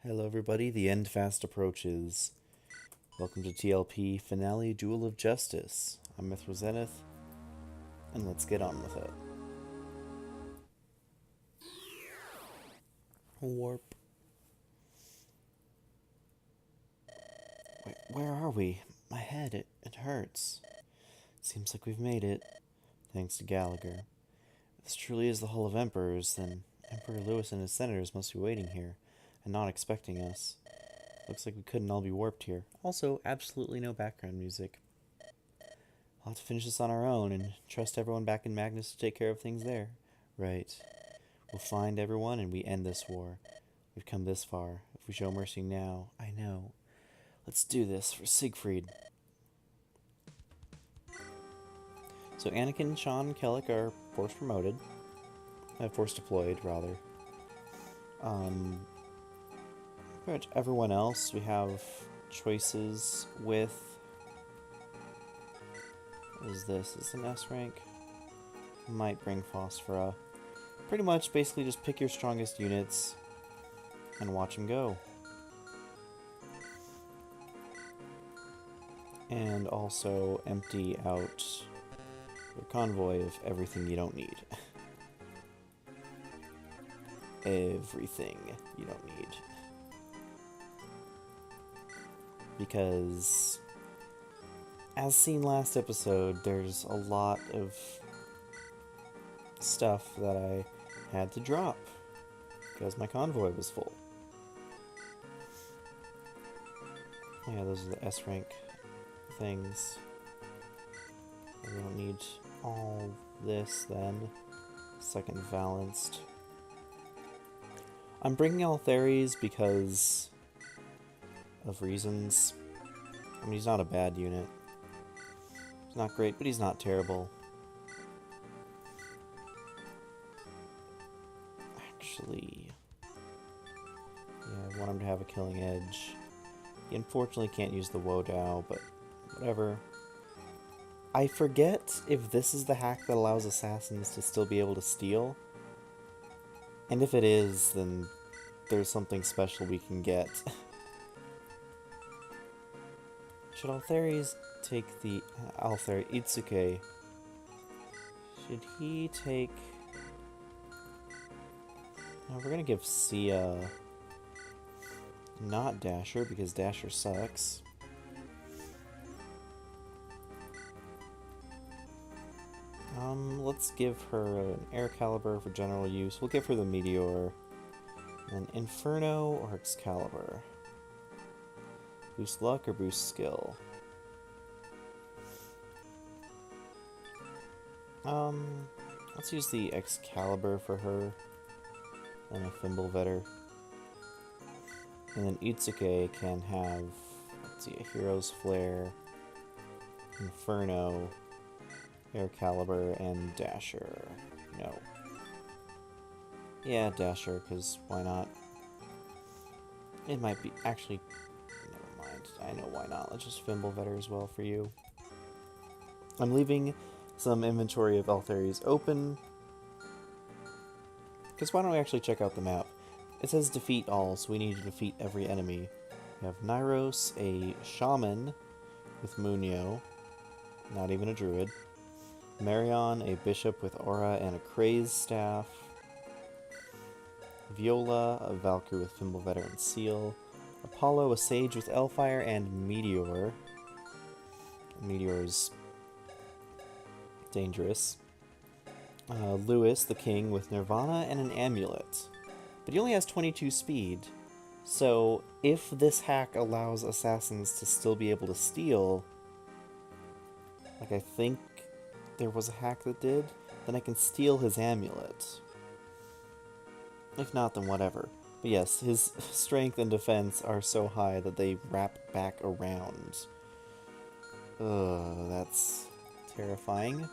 Hello everybody, the end fast approaches. Welcome to TLP Finale Duel of Justice. I'm Mithril Zenith, and let's get on with it. Warp. Wait, where are we? My head, it hurts. Seems like we've made it, thanks to Gallagher. If this truly is the Hall of Emperors, then Emperor Lewis and his senators must be waiting here, and not expecting us. Looks like we couldn't all be warped here. Also, absolutely no background music. We'll have to finish this on our own and trust everyone back in Magnus to take care of things there. Right. We'll find everyone and we end this war. We've come this far. If we show mercy now, I know. Let's do this for Siegfried. So Anakin, Sean, and Kelik are force promoted. Force deployed, rather. Pretty much everyone else we have choices with. What is this? Is this an S rank? Might bring Phosphora. Pretty much, basically just pick your strongest units and watch them go. And also empty out your convoy of everything you don't need. Everything you don't need. Because, as seen last episode, there's a lot of stuff that I had to drop because my convoy was full. Yeah, those are the S rank things. We don't need all this then. Second balanced. I'm bringing Altheres because of reasons. I mean, he's not a bad unit. He's not great, but he's not terrible. Actually, yeah, I want him to have a killing edge. He unfortunately can't use the Wodao, but whatever. I forget if this is the hack that allows assassins to still be able to steal. And if it is, then there's something special we can get. Should Altheres take the... Itsuke. Should he take... No, we're gonna give Sia... not Dasher, because Dasher sucks. Let's give her an Air Caliber for general use. We'll give her the Meteor. An Inferno or Excalibur. Boost luck or boost skill? Let's use the Excalibur for her. And a Fimbulvetter. And then Itsuke can have, let's see, a Hero's Flare, Inferno, Air Caliber, and Dasher. No. Yeah, Dasher, because why not? It might be, actually, never mind. I know why not. Let's just Fimbulvetter as well for you. I'm leaving some inventory of Altheres open. Because why don't we actually check out the map? It says defeat all, so we need to defeat every enemy. We have Nyros, a shaman with Munio, not even a druid. Marion, a bishop with aura and a crazed staff. Viola, a valkyrie with Fimbulvetter and seal. Apollo, a sage with Elfire and Meteor. Meteor's dangerous. Lewis, the king with Nirvana and an amulet. But he only has 22 speed. So if this hack allows assassins to still be able to steal, like I think there was a hack that did, then I can steal his amulet. If not, then whatever. But yes, his strength and defense are so high that they wrap back around. Ugh, that's terrifying.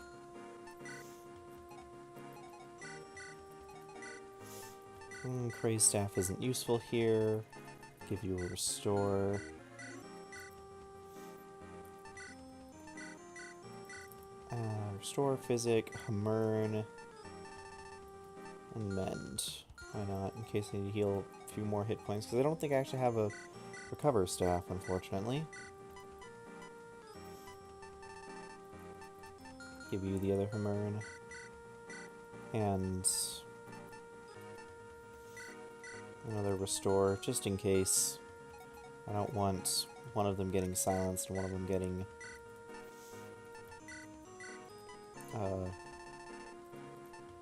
Crazy Staff isn't useful here. Give you a Restore. Restore, Physic, Hamurn, and Mend. Why not? In case I need to heal few more hit points, because I don't think I actually have a recover staff, unfortunately. Give you the other Hamurn. And another restore, just in case. I don't want one of them getting silenced and one of them getting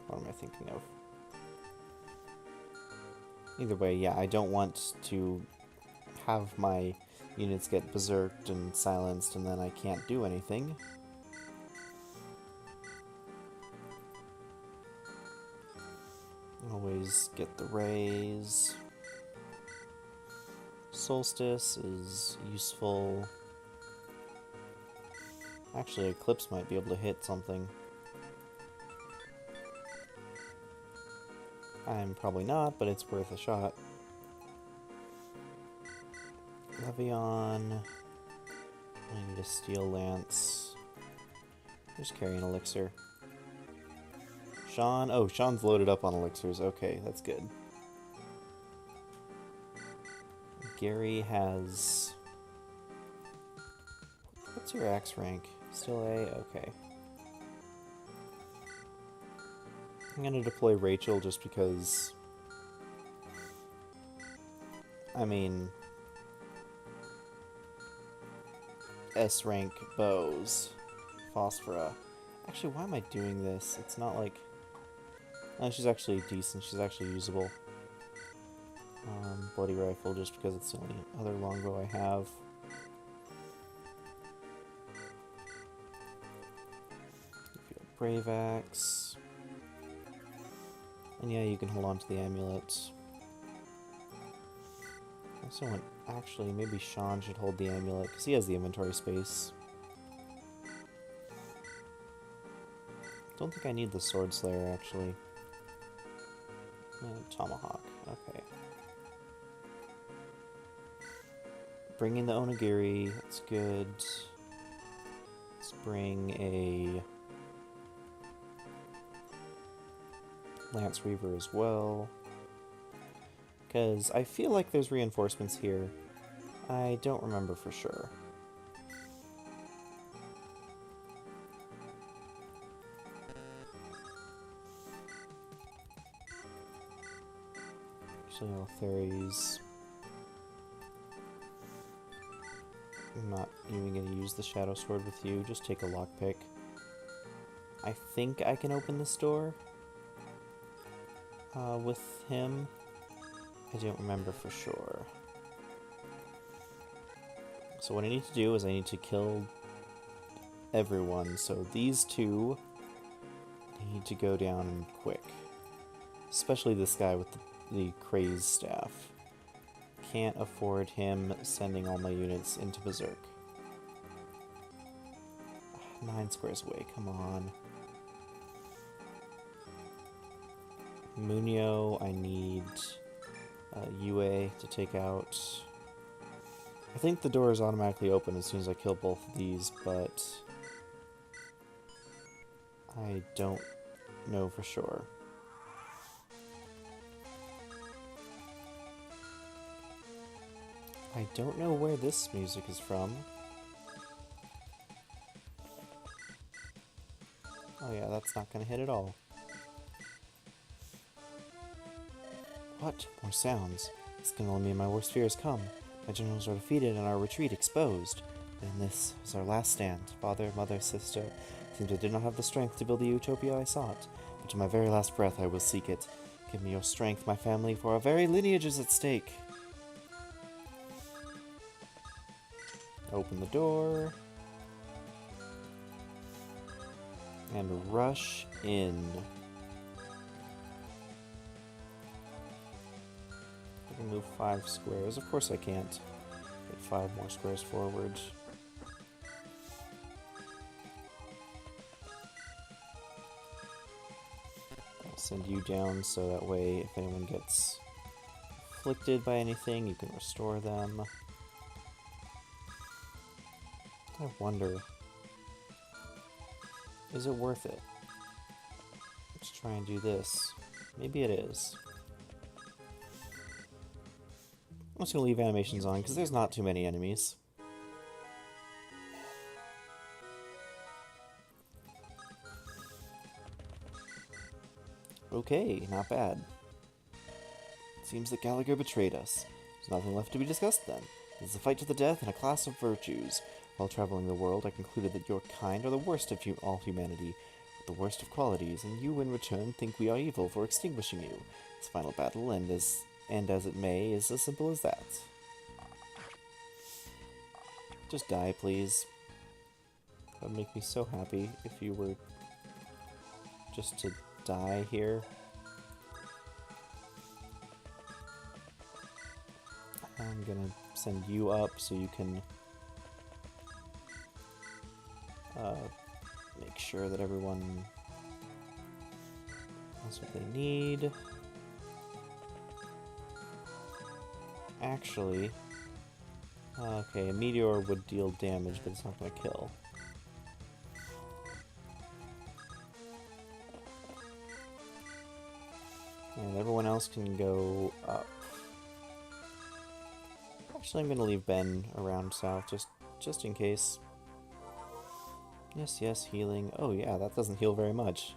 what am I thinking of? Either way, yeah, I don't want to have my units get berserked and silenced and then I can't do anything. Always get the raise. Solstice is useful. Actually, Eclipse might be able to hit something. I'm probably not, but it's worth a shot. Levion. I need a Steel Lance. Just carry an elixir. Sean. Oh, Sean's loaded up on elixirs. Okay, that's good. Gary has... What's your axe rank? Still A? Okay. I'm gonna deploy Rachel just because... I mean... S rank bows. Phosphora. Actually, why am I doing this? It's not like... Oh, she's actually decent. She's actually usable. Bloody Rifle, just because it's the only other longbow I have. Brave Axe. And yeah, you can hold on to the amulet. I also want... Actually, maybe Sean should hold the amulet, because he has the inventory space. Don't think I need the Sword Slayer, actually. Tomahawk, okay. Bring in the Onigiri, that's good. Let's bring a Lance Reaver as well. Because I feel like there's reinforcements here. I don't remember for sure. Actually, all fairies. I'm not even going to use the Shadow Sword with you. Just take a lockpick. I think I can open this door with him. I don't remember for sure. So what I need to do is I need to kill everyone. So these two need to go down quick. Especially this guy with the craze staff. Can't afford him sending all my units into Berserk. 9 squares away, come on. Munio, I need UA to take out. I think the door is automatically open as soon as I kill both of these, but I don't know for sure. I don't know where this music is from. Oh yeah, that's not gonna hit at all. What? More sounds. This can only mean my worst fears come. My generals are defeated and our retreat exposed. And this is our last stand. Father, mother, sister. It seems I did not have the strength to build the utopia I sought, but to my very last breath I will seek it. Give me your strength, my family, for our very lineage is at stake. Open the door. And rush in. I can move 5 squares. Of course I can't. Get 5 more squares forward. I'll send you down so that way if anyone gets afflicted by anything, you can restore them. I wonder, is it worth it? Let's try and do this. Maybe it is. I'm just gonna leave animations on because there's not too many enemies. Okay, not bad. Seems that Gallagher betrayed us. There's nothing left to be discussed then. It's a fight to the death and a class of virtues. While traveling the world, I concluded that your kind are the worst of all humanity, with the worst of qualities, and you, in return, think we are evil for extinguishing you. This final battle, and as it may, is as simple as that. Just die, please. That would make me so happy if you were just to die here. I'm gonna send you up so you can make sure that everyone has what they need. Actually, okay, a meteor would deal damage, but it's not gonna kill. And everyone else can go up. Actually, I'm gonna leave Ben around south, just in case. Yes, healing. Oh yeah, that doesn't heal very much.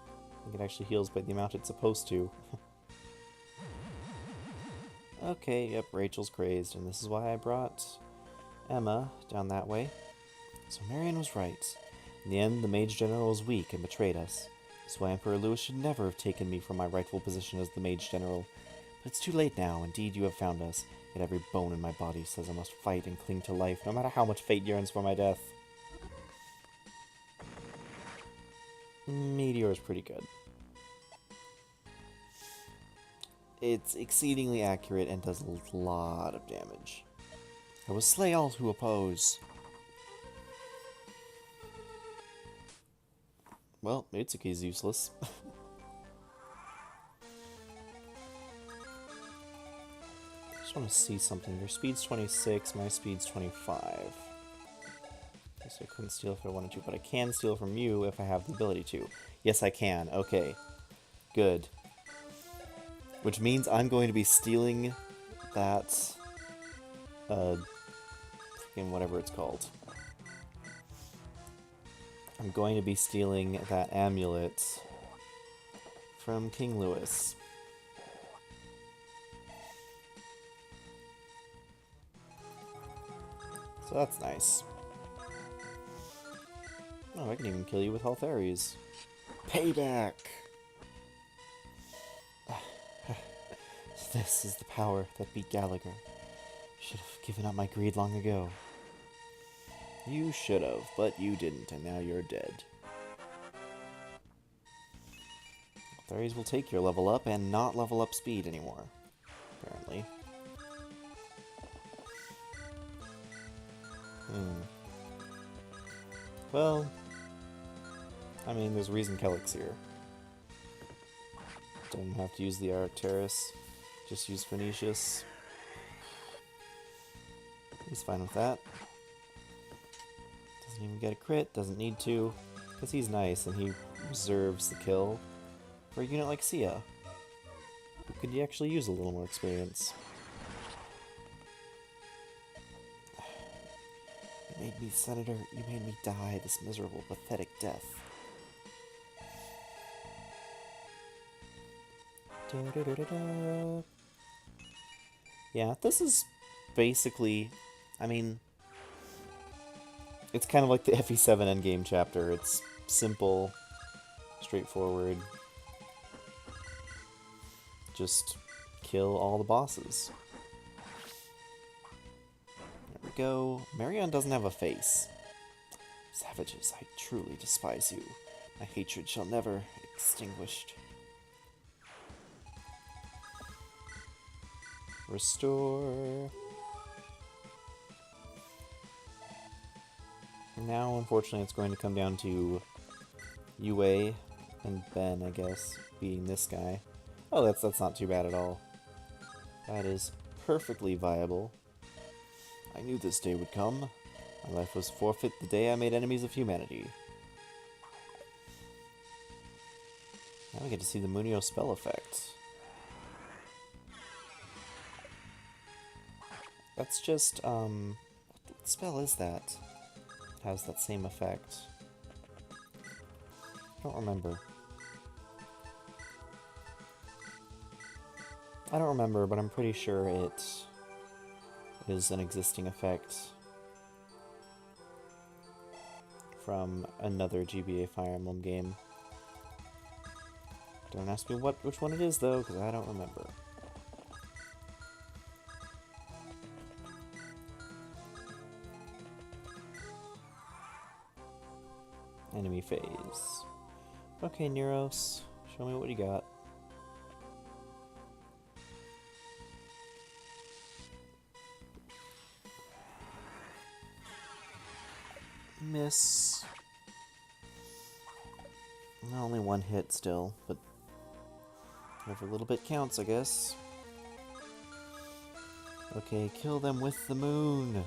I think it actually heals by the amount it's supposed to. Okay, yep, Rachel's crazed, and this is why I brought Emma down that way. So Marion was right. In the end, the Mage General was weak and betrayed us. That's why Emperor Louis should never have taken me from my rightful position as the Mage General. But it's too late now, indeed you have found us. Yet every bone in my body says I must fight and cling to life, no matter how much fate yearns for my death. Meteor is pretty good. It's exceedingly accurate and does a lot of damage. I will slay all who oppose. Well, Mitsuki's useless. I just want to see something. Your speed's 26, my speed's 25. So I couldn't steal if I wanted to, but I can steal from you if I have the ability to. Yes, I can. Okay. Good. Which means I'm going to be stealing that, freaking whatever it's called. I'm going to be stealing that amulet from King Louis. So that's nice. Oh, I can even kill you with health Aries. Payback! This is the power that beat Gallagher. Should have given up my greed long ago. You should have, but you didn't, and now you're dead. Fairies will take your level up and not level up speed anymore, apparently. Well, I mean, there's a reason Kelik's here. Don't have to use the Arcturus, just use Phoenicius. He's fine with that. Doesn't even get a crit, doesn't need to, because he's nice and he reserves the kill for a unit like Sia, who could actually use a little more experience. You made me, Senator, you made me die this miserable, pathetic death. Yeah, this is basically, I mean, it's kind of like the FE7 endgame chapter. It's simple, straightforward. Just kill all the bosses. There we go. Marion doesn't have a face. Savages, I truly despise you. My hatred shall never extinguished. Restore. Now, unfortunately, it's going to come down to Yue and Ben, I guess, being this guy. Oh, that's not too bad at all. That is perfectly viable. I knew this day would come. My life was forfeit the day I made enemies of humanity. Now we get to see the Munio spell effect. That's just, what spell is that? It has that same effect. I don't remember. I don't remember, but I'm pretty sure it is an existing effect from another GBA Fire Emblem game. Don't ask me which one it is, though, because I don't remember. Enemy phase. Okay, Neros, show me what you got. Miss. Only one hit still, but every little bit counts, I guess. Okay, kill them with the moon.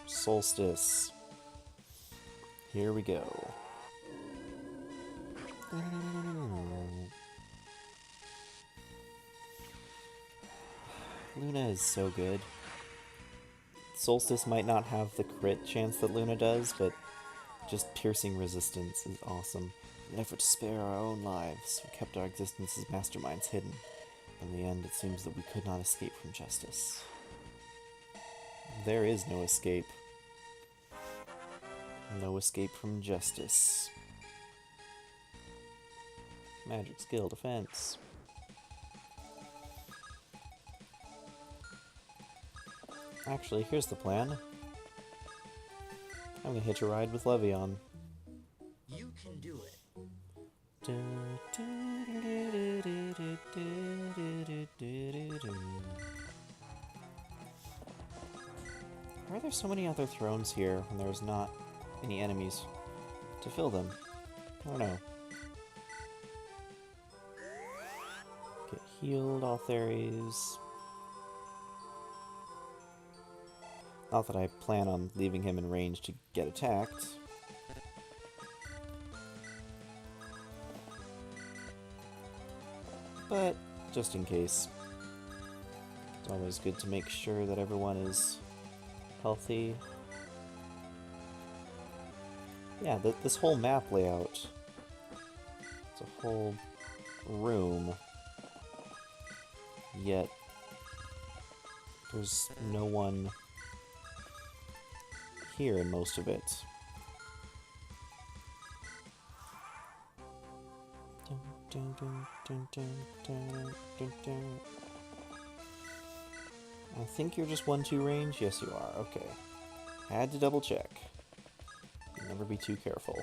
Solstice. Here we go. Luna is so good. Solstice might not have the crit chance that Luna does, but just piercing resistance is awesome. In an effort to spare our own lives, we kept our existence as masterminds hidden. In the end, it seems that we could not escape from justice. There is no escape. No escape from justice. Magic skill defense. Actually, here's the plan. I'm gonna hitch a ride with Levion. You can do it. Why are there so many other thrones here when there's not any enemies to fill them? I don't know. Get healed, all theories. Not that I plan on leaving him in range to get attacked. But, just in case. It's always good to make sure that everyone is healthy. Yeah, this whole map layout. It's a whole room. Yet, there's no one here in most of it. I think you're just 1-2 range? Yes, you are. Okay. Had to double check. Never be too careful.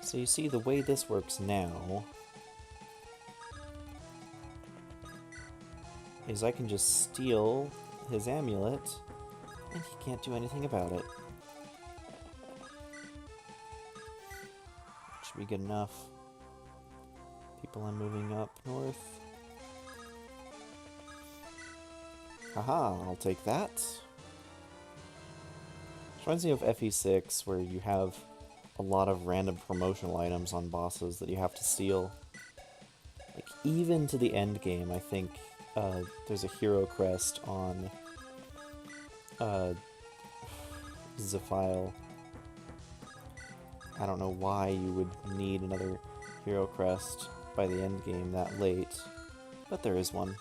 So you see, the way this works now is I can just steal his amulet, and he can't do anything about it. Should be good enough. People are moving up north. Haha, I'll take that. Which reminds me of FE6, where you have a lot of random promotional items on bosses that you have to steal. Like, even to the end game, I think there's a hero crest on Zephyl. I don't know why you would need another hero crest by the end game that late, but there is one.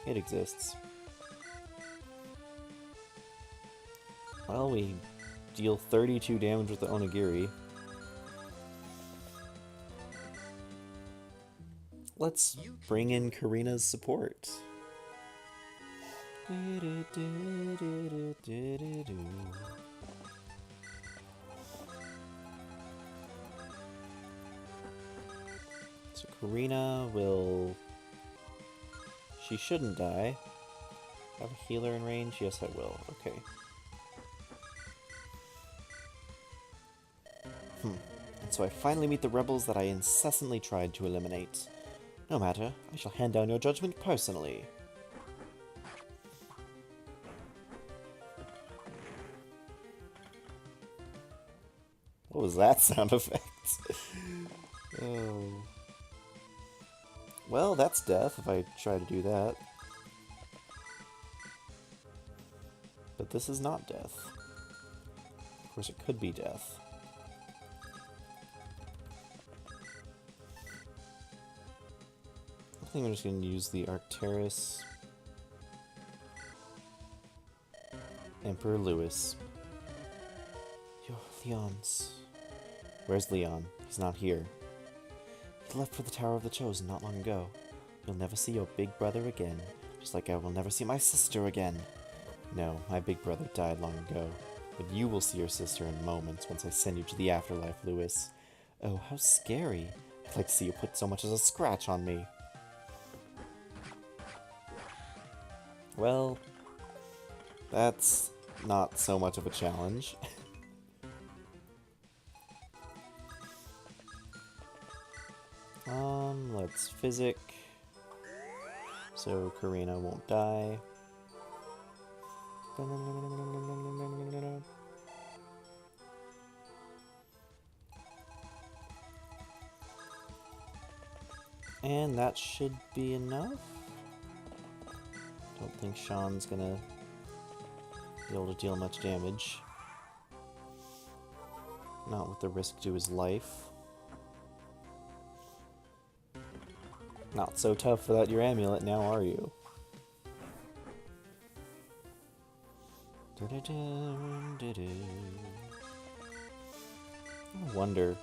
It exists. Well, we deal 32 damage with the Onigiri. Let's bring in Karina's support. So Karina will... She shouldn't die. Have a healer in range? Yes, I will. Okay. And so I finally meet the rebels that I incessantly tried to eliminate. No matter, I shall hand down your judgment personally. What was that sound effect? Oh. Well, that's death if I try to do that. But this is not death. Of course, it could be death. I think I'm just going to use the Arcturus Emperor Lewis. Yo, Leon's. Where's Leon? He's not here. He left for the Tower of the Chosen not long ago. You'll never see your big brother again, just like I will never see my sister again. No, my big brother died long ago, but you will see your sister in moments once I send you to the afterlife, Lewis. Oh, how scary. I'd like to see you put so much as a scratch on me. Well, that's not so much of a challenge. Let's physic. So Karina won't die. And that should be enough. Don't think Sean's gonna be able to deal much damage. Not with the risk to his life. Not so tough without your amulet now, are you? I wonder.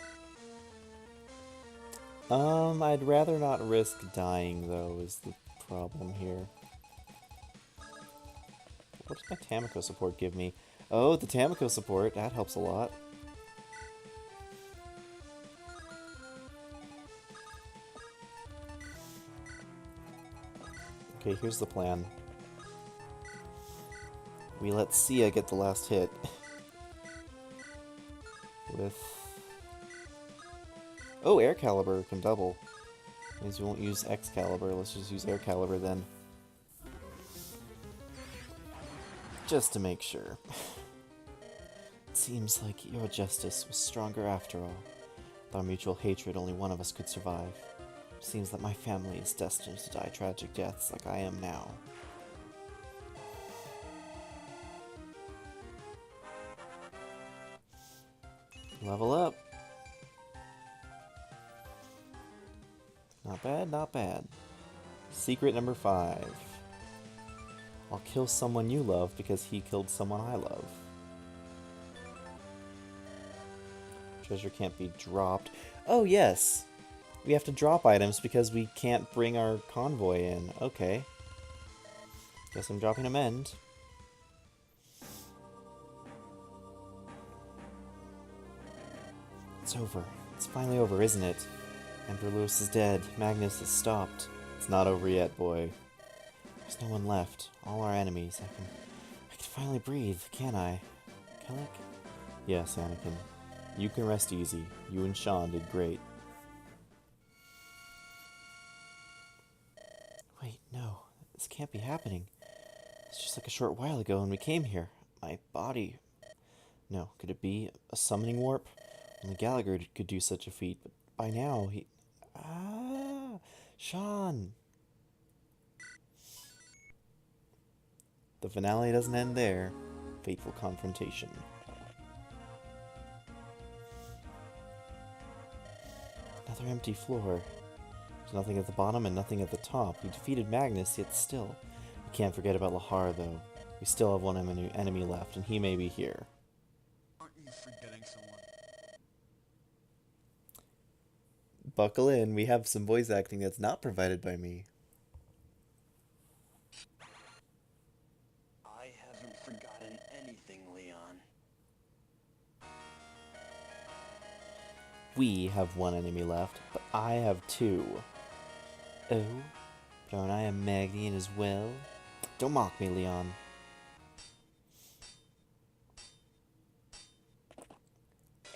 I'd rather not risk dying, though, is the problem here. What does my Tamako support give me? Oh, the Tamako support. That helps a lot. Okay, here's the plan. We let Sia get the last hit. With... Oh, Air Caliber can double. Means we won't use Excalibur, let's just use Air Caliber then. Just to make sure. It seems like your justice was stronger after all. With our mutual hatred, only one of us could survive. It seems that my family is destined to die tragic deaths like I am now. Level up. Not bad, not bad. Secret number 5. I'll kill someone you love because he killed someone I love. Treasure can't be dropped. Oh, yes! We have to drop items because we can't bring our convoy in. Okay. Guess I'm dropping a mend. It's over. It's finally over, isn't it? Emperor Lewis is dead. Magnus is stopped. It's not over yet, boy. There's no one left. All our enemies. I can finally breathe, can't I? Kelik? Yes, Anakin. You can rest easy. You and Sean did great. Wait, no. This can't be happening. It's just like a short while ago when we came here. My body... No, could it be a summoning warp? Only Gallagher could do such a feat, but by now he... Ah! Sean! The finale doesn't end there. Fateful confrontation. Another empty floor. There's nothing at the bottom and nothing at the top. We defeated Magnus, yet still. We can't forget about Lahar, though. We still have one enemy left, and he may be here. Aren't you forgetting someone? Buckle in, we have some voice acting that's not provided by me. I haven't forgotten anything, Leon. We have one enemy left, but I have 2. Oh, but aren't I a Magnian as well? Don't mock me, Leon.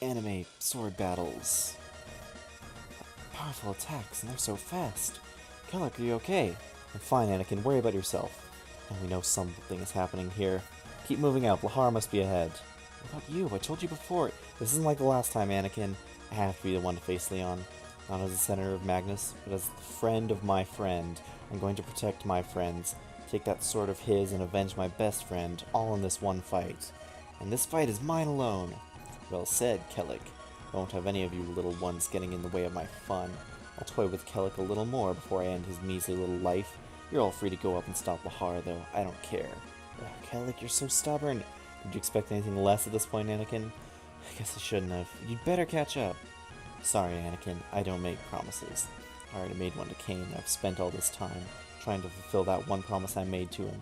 Anime sword battles. Powerful attacks, and they're so fast. Kelik, are you okay? I'm fine, Anakin. Worry about yourself. And we know something is happening here. Keep moving out. Lahar must be ahead. What about you? I told you before. This isn't like the last time, Anakin. I have to be the one to face Leon. Not as the center of Magnus, but as the friend of my friend. I'm going to protect my friends, take that sword of his and avenge my best friend, all in this one fight. And this fight is mine alone. Well said, Kelik. I won't have any of you little ones getting in the way of my fun. I'll toy with Kelik a little more before I end his measly little life. You're all free to go up and stop Lahar, though. I don't care. Oh, Kelik, you're so stubborn. Did you expect anything less at this point, Anakin? I guess I shouldn't have. You'd better catch up. Sorry, Anakin. I don't make promises. I already made one to Cain. I've spent all this time trying to fulfill that one promise I made to him.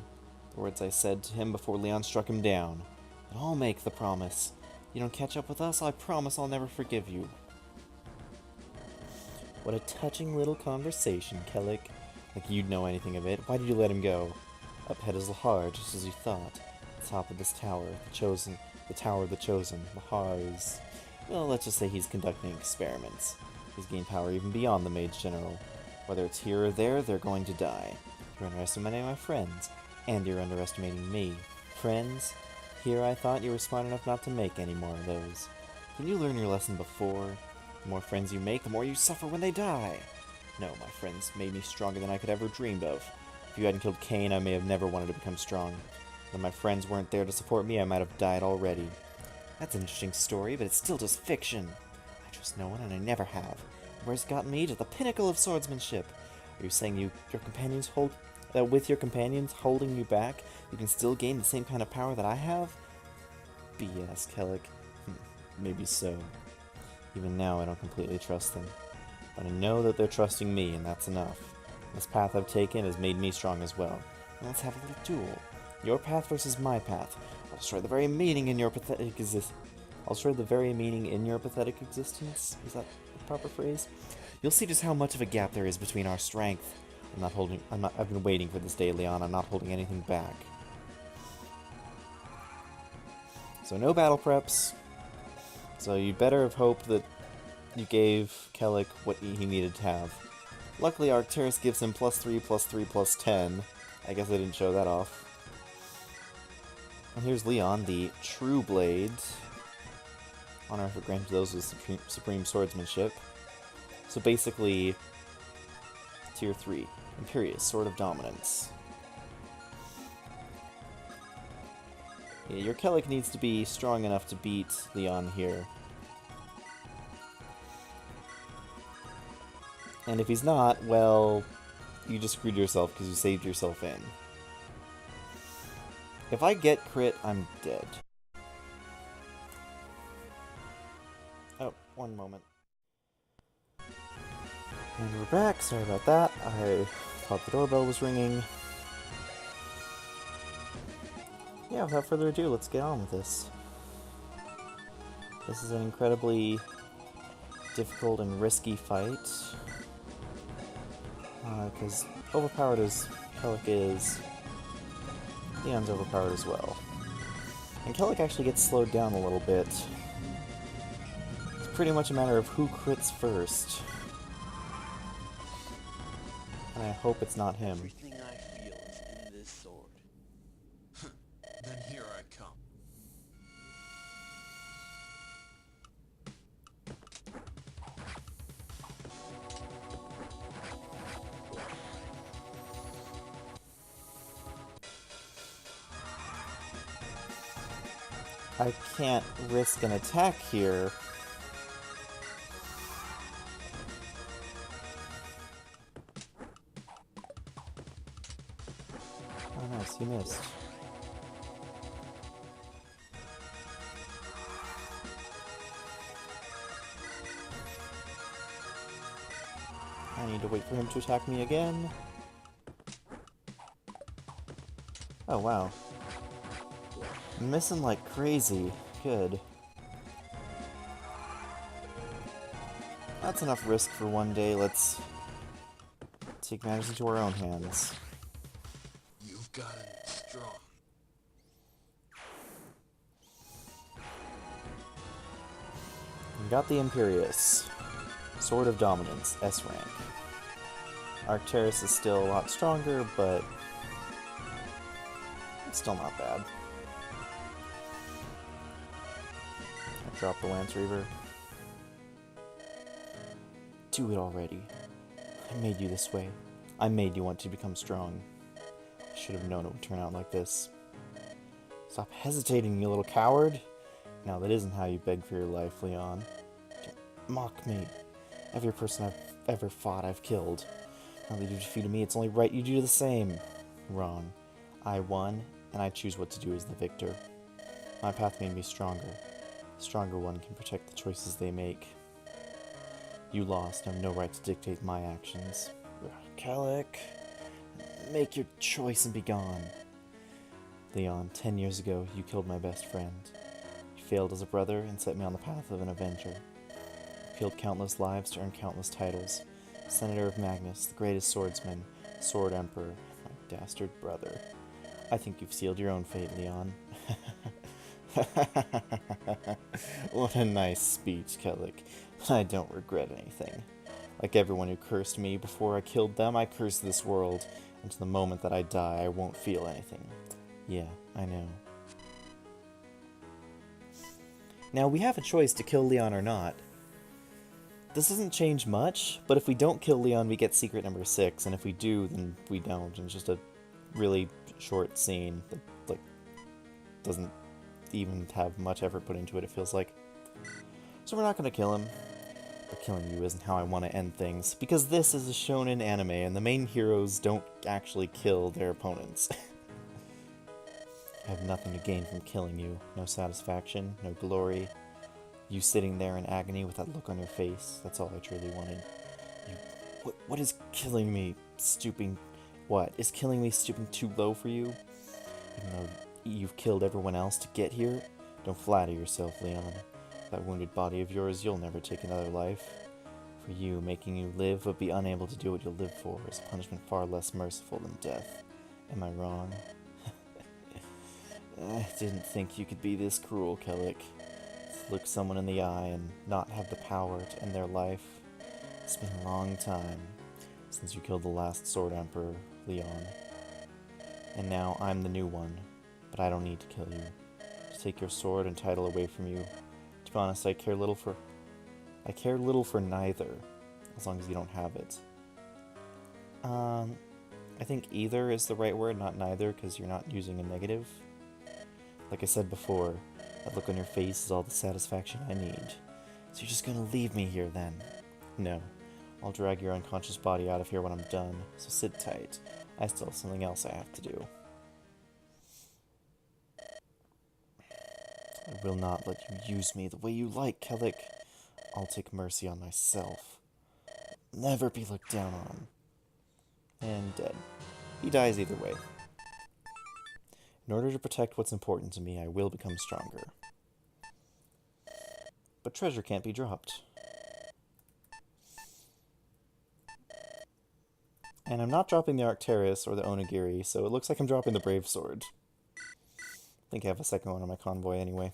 The words I said to him before Leon struck him down. But I'll make the promise. You don't catch up with us, I promise I'll never forgive you. What a touching little conversation, Kelik. Like you'd know anything of it. Why did you let him go? Up ahead is Lahar, just as you thought. The top of this tower, the Tower of the Chosen. Lahar is... well, let's just say he's conducting experiments. He's gained power even beyond the Mage General. Whether it's here or there, they're going to die. You're underestimating my friends, and you're underestimating me. Friends? Here I thought you were smart enough not to make any more of those. Can you learn your lesson before? The more friends you make, the more you suffer when they die. No, my friends made me stronger than I could ever dreamed of. If you hadn't killed Cain, I may have never wanted to become strong. When my friends weren't there to support me, I might have died already. That's an interesting story, but it's still just fiction. I trust no one, and I never have. Where's it gotten me? To the pinnacle of swordsmanship. Are you saying with your companions holding you back, you can still gain the same kind of power that I have? BS, Kelik. Maybe so. Even now, I don't completely trust them. But I know that they're trusting me, and that's enough. This path I've taken has made me strong as well. Now let's have a little duel. Your path versus my path. I'll destroy the very meaning in your pathetic existence. Is that the proper phrase? You'll see just how much of a gap there is between our strength. I've been waiting for this day, Leon. I'm not holding anything back. So no battle preps. So you better have hoped that you gave Kelik what he needed to have. Luckily, Arcturus gives him +3, +3, +10. I guess I didn't show that off. And here's Leon, the True Blade. Honor if it granted those with supreme swordsmanship. So basically, Tier 3. Imperious, Sword of Dominance. Yeah, your Kelik needs to be strong enough to beat Leon here. And if he's not, well, you just screwed yourself because you saved yourself in. If I get crit, I'm dead. Oh, one moment. And we're back, sorry about that. I thought the doorbell was ringing. Yeah, without further ado, let's get on with this. This is an incredibly difficult and risky fight. Because overpowered as Kelik is, Leon's overpowered as well. And Kelik actually gets slowed down a little bit. It's pretty much a matter of who crits first. And I hope it's not him. Everything I feel is in this sword. Then here I come. I can't risk an attack here. Oh nice, you missed. I need to wait for him to attack me again. Oh wow. I'm missing like crazy. Good. That's enough risk for one day. Let's take matters into our own hands. You've got it strong. We got the Imperious. Sword of Dominance, S rank. Arcturus is still a lot stronger, but it's still not bad. Drop the Lance Reaver. do it already. I made you this way. I made you want to become strong. I should have known it would turn out like this. Stop hesitating, you little coward. Now that isn't how you beg for your life, Leon. Don't mock me. Every person I've ever fought, I've killed. Now that you defeated me, it's only right you do the same. Wrong. I won, and I choose what to do as the victor. My path made me stronger. The stronger one can protect the choices they make. You lost and have no right to dictate my actions. Kelik, make your choice and be gone. Leon, 10 years ago, you killed my best friend. You failed as a brother and set me on the path of an avenger. You killed countless lives to earn countless titles. Senator of Magnus, the greatest swordsman, Sword Emperor, my dastard brother. I think you've sealed your own fate, Leon. What a nice speech, Kelik. I don't regret anything. Like everyone who cursed me before I killed them, I curse this world, and to the moment that I die, I won't feel anything. Yeah, I know. Now, we have a choice to kill Leon or not. This doesn't change much, but if we don't kill Leon, we get secret number 6, and if we do, then we don't. And it's just a really short scene that, like, doesn't even have much effort put into it, it feels like. So we're not going to kill him. But killing you isn't how I want to end things, because this is a shonen anime, and the main heroes don't actually kill their opponents. I have nothing to gain from killing you. No satisfaction, no glory. You sitting there in agony with that look on your face, that's all I truly wanted. What is killing me stooping... What? Is killing me stooping too low for you? Even though you've killed everyone else to get here? Don't flatter yourself, Leon. That wounded body of yours, you'll never take another life. For you, making you live but be unable to do what you live for is a punishment far less merciful than death. Am I wrong? I didn't think you could be this cruel, Kelik. To look someone in the eye and not have the power to end their life. It's been a long time since you killed the last Sword Emperor, Leon. And now I'm the new one, but I don't need to kill you. To take your sword and title away from you. To be honest, I care little for neither, as long as you don't have it. I think either is the right word, not neither, because you're not using a negative. Like I said before, that look on your face is all the satisfaction I need. So you're just gonna leave me here then? No. I'll drag your unconscious body out of here when I'm done, so sit tight. I still have something else I have to do. I will not let you use me the way you like, Kelik. I'll take mercy on myself. Never be looked down on. And dead. He dies either way. In order to protect what's important to me, I will become stronger. But treasure can't be dropped. And I'm not dropping the Arcturus or the Onigiri, so it looks like I'm dropping the Brave Sword. I think I have a second one on my convoy anyway.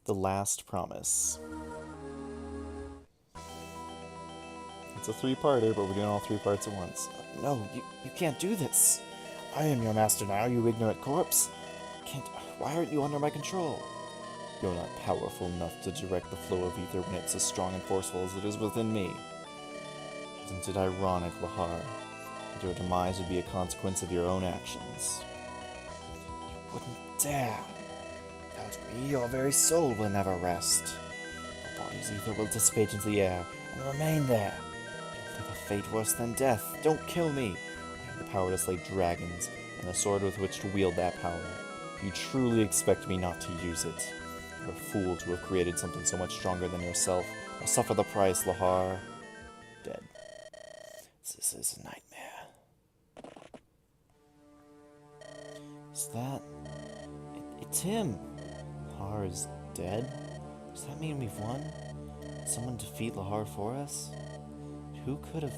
The Last Promise. It's a 3-parter, but we're doing all 3 parts at once. No, you can't do this. I am your master now, you ignorant corpse. Why aren't you under my control? You're not powerful enough to direct the flow of ether when it's as strong and forceful as it is within me. Isn't it ironic, Lahar, that your demise would be a consequence of your own actions? You wouldn't dare. Without me, your very soul will never rest. Your body's ether will dissipate into the air and remain there. You'll live a fate worse than death. Don't kill me. I have the power to slay dragons, and a sword with which to wield that power. You truly expect me not to use it? You're a fool to have created something so much stronger than yourself. Now suffer the price, Lahar. Dead. This is a nightmare. Is that... It's him. Lahar is dead? Does that mean we've won? Did someone defeat Lahar for us? Who could have...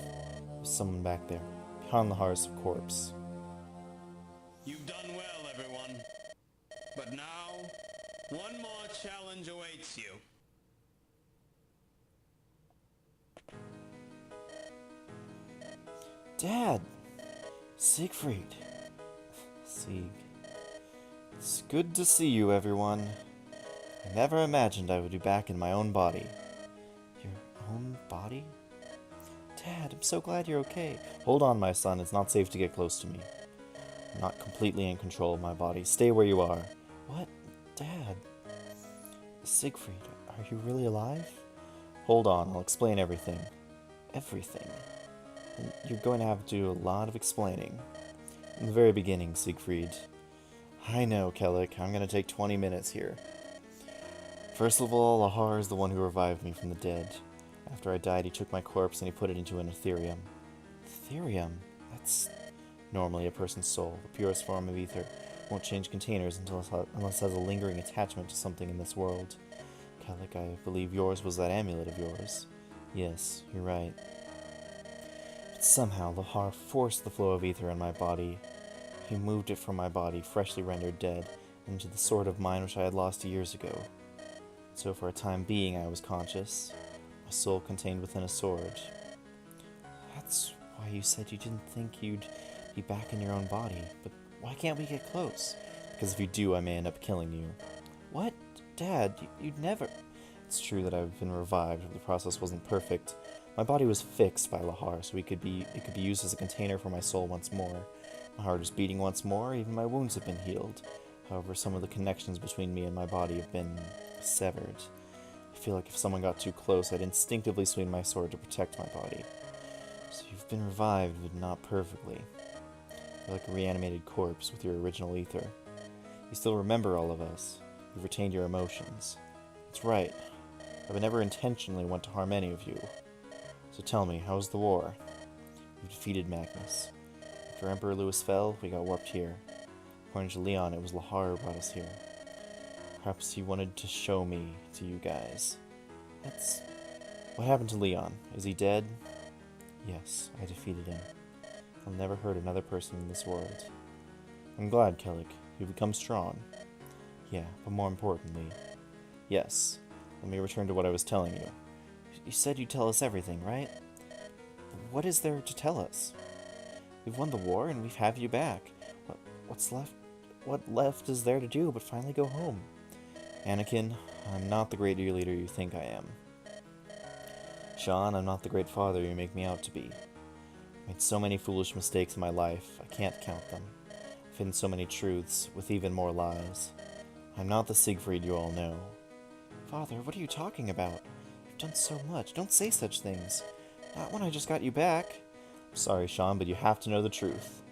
There's someone back there. Behind Lahar's corpse. You've done well, everyone. But now, one more challenge awaits you. Dad! Siegfried. Sieg. It's good to see you, everyone. I never imagined I would be back in my own body. own body? Dad, I'm so glad you're okay. Hold on, my son. It's not safe to get close to me. I'm not completely in control of my body. Stay where you are. What? Dad? Siegfried, are you really alive? Hold on, I'll explain everything. Everything? And you're going to have to do a lot of explaining. In the very beginning, Siegfried. I know, Kelik. I'm going to take 20 minutes here. First of all, Lahar is the one who revived me from the dead. After I died, he took my corpse and he put it into an Ethereum. Ethereum? That's normally a person's soul, the purest form of ether. Won't change containers unless it has a lingering attachment to something in this world. Kelik, I believe yours was that amulet of yours. Yes, you're right. But somehow, Lahar forced the flow of ether in my body. He moved it from my body, freshly rendered dead, into the sword of mine which I had lost years ago. So for a time being, I was conscious. My soul contained within a sword. That's why you said you didn't think you'd be back in your own body. But why can't we get close? Because if you do, I may end up killing you. What? Dad, you'd never... It's true that I've been revived, but the process wasn't perfect. My body was fixed by Lahar, so it could be used as a container for my soul once more. My heart is beating once more, even my wounds have been healed. However, some of the connections between me and my body have been severed. I feel like if someone got too close, I'd instinctively swing my sword to protect my body. So you've been revived, but not perfectly. You're like a reanimated corpse with your original ether. You still remember all of us. You've retained your emotions. That's right. I would never intentionally want to harm any of you. So tell me, how's the war? You've defeated Magnus. After Emperor Louis fell, we got warped here. According to Leon, it was Lahar who brought us here. Perhaps he wanted to show me to you guys. What happened to Leon? Is he dead? Yes, I defeated him. I'll never hurt another person in this world. I'm glad, Kelik. You've become strong. Yeah, but more importantly... Yes, let me return to what I was telling you. You said you'd tell us everything, right? What is there to tell us? We've won the war and we've had you back. What's left? What left is there to do but finally go home? Anakin, I'm not the great leader you think I am. Sean, I'm not the great father you make me out to be. I've made so many foolish mistakes in my life, I can't count them. I've hidden so many truths, with even more lies. I'm not the Siegfried you all know. Father, what are you talking about? You've done so much. Don't say such things. Not when I just got you back. I'm sorry, Sean, but you have to know the truth.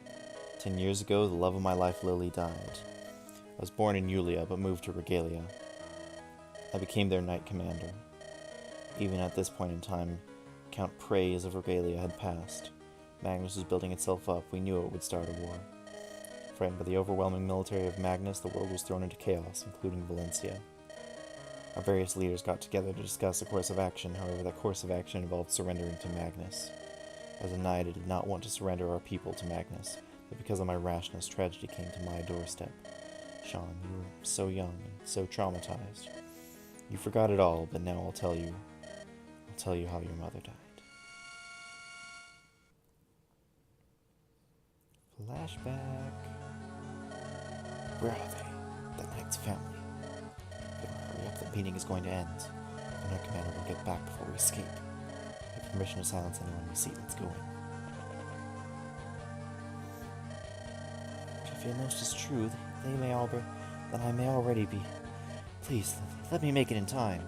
10 years ago, the love of my life, Lily, died. I was born in Yulia, but moved to Regalia. I became their knight commander. Even at this point in time, Count Praise of Regalia had passed. Magnus was building itself up. We knew it would start a war. Frightened by the overwhelming military of Magnus, the world was thrown into chaos, including Valencia. Our various leaders got together to discuss a course of action. However, that course of action involved surrendering to Magnus. As a knight, I did not want to surrender our people to Magnus, but because of my rashness, tragedy came to my doorstep. Sean, you were so young and so traumatized. You forgot it all, but now I'll tell you how your mother died. Flashback. Where are they? The knight's family. Better hurry up, the meeting is going to end. The knight commander will get back before we escape. I have permission to silence anyone we see. Let's go in. What I feel most is true. They may all be, that I may already be. Please, let me make it in time.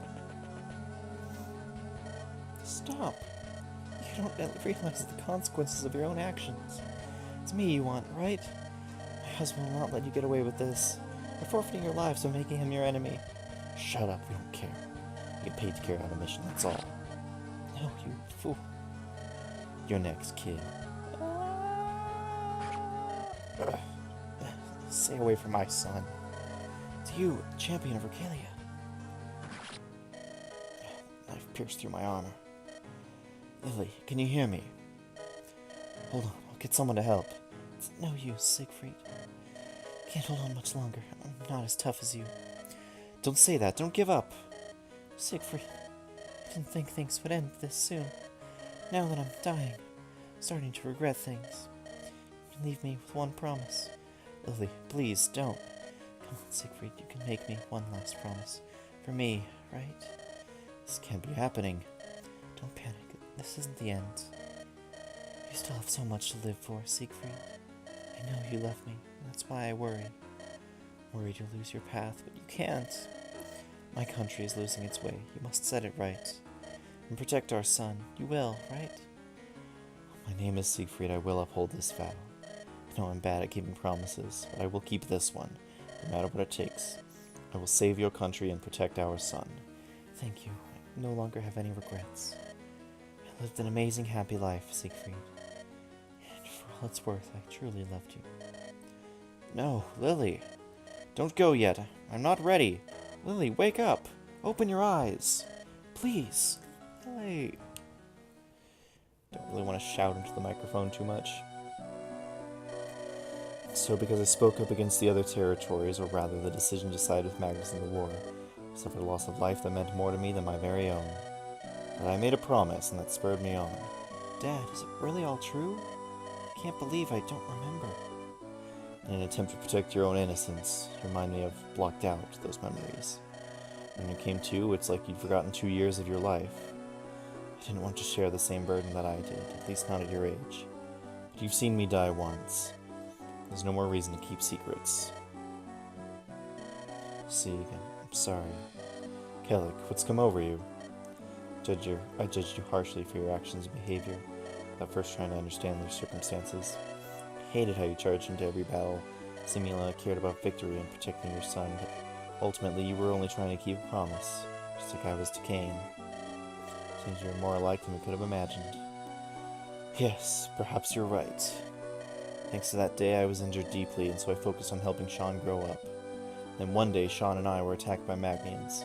Stop. You don't realize the consequences of your own actions. It's me you want, right? My husband will not let you get away with this. You're forfeiting your lives by making him your enemy. Shut up, we don't care. You get paid to carry out a mission, that's all. No, you fool. You're next, kid. Stay away from my son. It's you, champion of Regalia. Knife pierced through my armor. Lily, can you hear me? Hold on, I'll get someone to help. It's no use, Siegfried. Can't hold on much longer. I'm not as tough as you. Don't say that, don't give up. Siegfried, I didn't think things would end this soon. Now that I'm dying, I'm starting to regret things. You can leave me with one promise. Lily, please, don't. Come on, Siegfried, you can make me one last promise. For me, right? This can't be happening. Don't panic. This isn't the end. You still have so much to live for, Siegfried. I know you love me, and that's why I worry. Worried you'll lose your path, but you can't. My country is losing its way. You must set it right. And protect our son. You will, right? My name is Siegfried. I will uphold this vow. I know I'm bad at keeping promises, but I will keep this one, no matter what it takes. I will save your country and protect our son. Thank you. I no longer have any regrets. I lived an amazing, happy life, Siegfried. And for all it's worth, I truly loved you. No, Lily. Don't go yet. I'm not ready. Lily, wake up. Open your eyes. Please. Lily. Don't really want to shout into the microphone too much. So because I spoke up against the other territories, or rather the decision to side with Magnus in the war, I suffered a loss of life that meant more to me than my very own. But I made a promise, and that spurred me on. Dad, is it really all true? I can't believe I don't remember. In an attempt to protect your own innocence, your mind may have blocked out those memories. When you came to, it's like you'd forgotten 2 years of your life. I didn't want to share the same burden that I did, at least not at your age. But you've seen me die once. There's no more reason to keep secrets. Sieg, I'm sorry. Kelik, what's come over you? I judged you harshly for your actions and behavior, without first trying to understand their circumstances. I hated how you charged into every battle, seemingly like cared about victory and protecting your son, but ultimately you were only trying to keep a promise, just like I was to Cain. Seems you're more alike than we could have imagined. Yes, perhaps you're right. Thanks to that day, I was injured deeply, and so I focused on helping Sean grow up. Then one day, Sean and I were attacked by Magnians.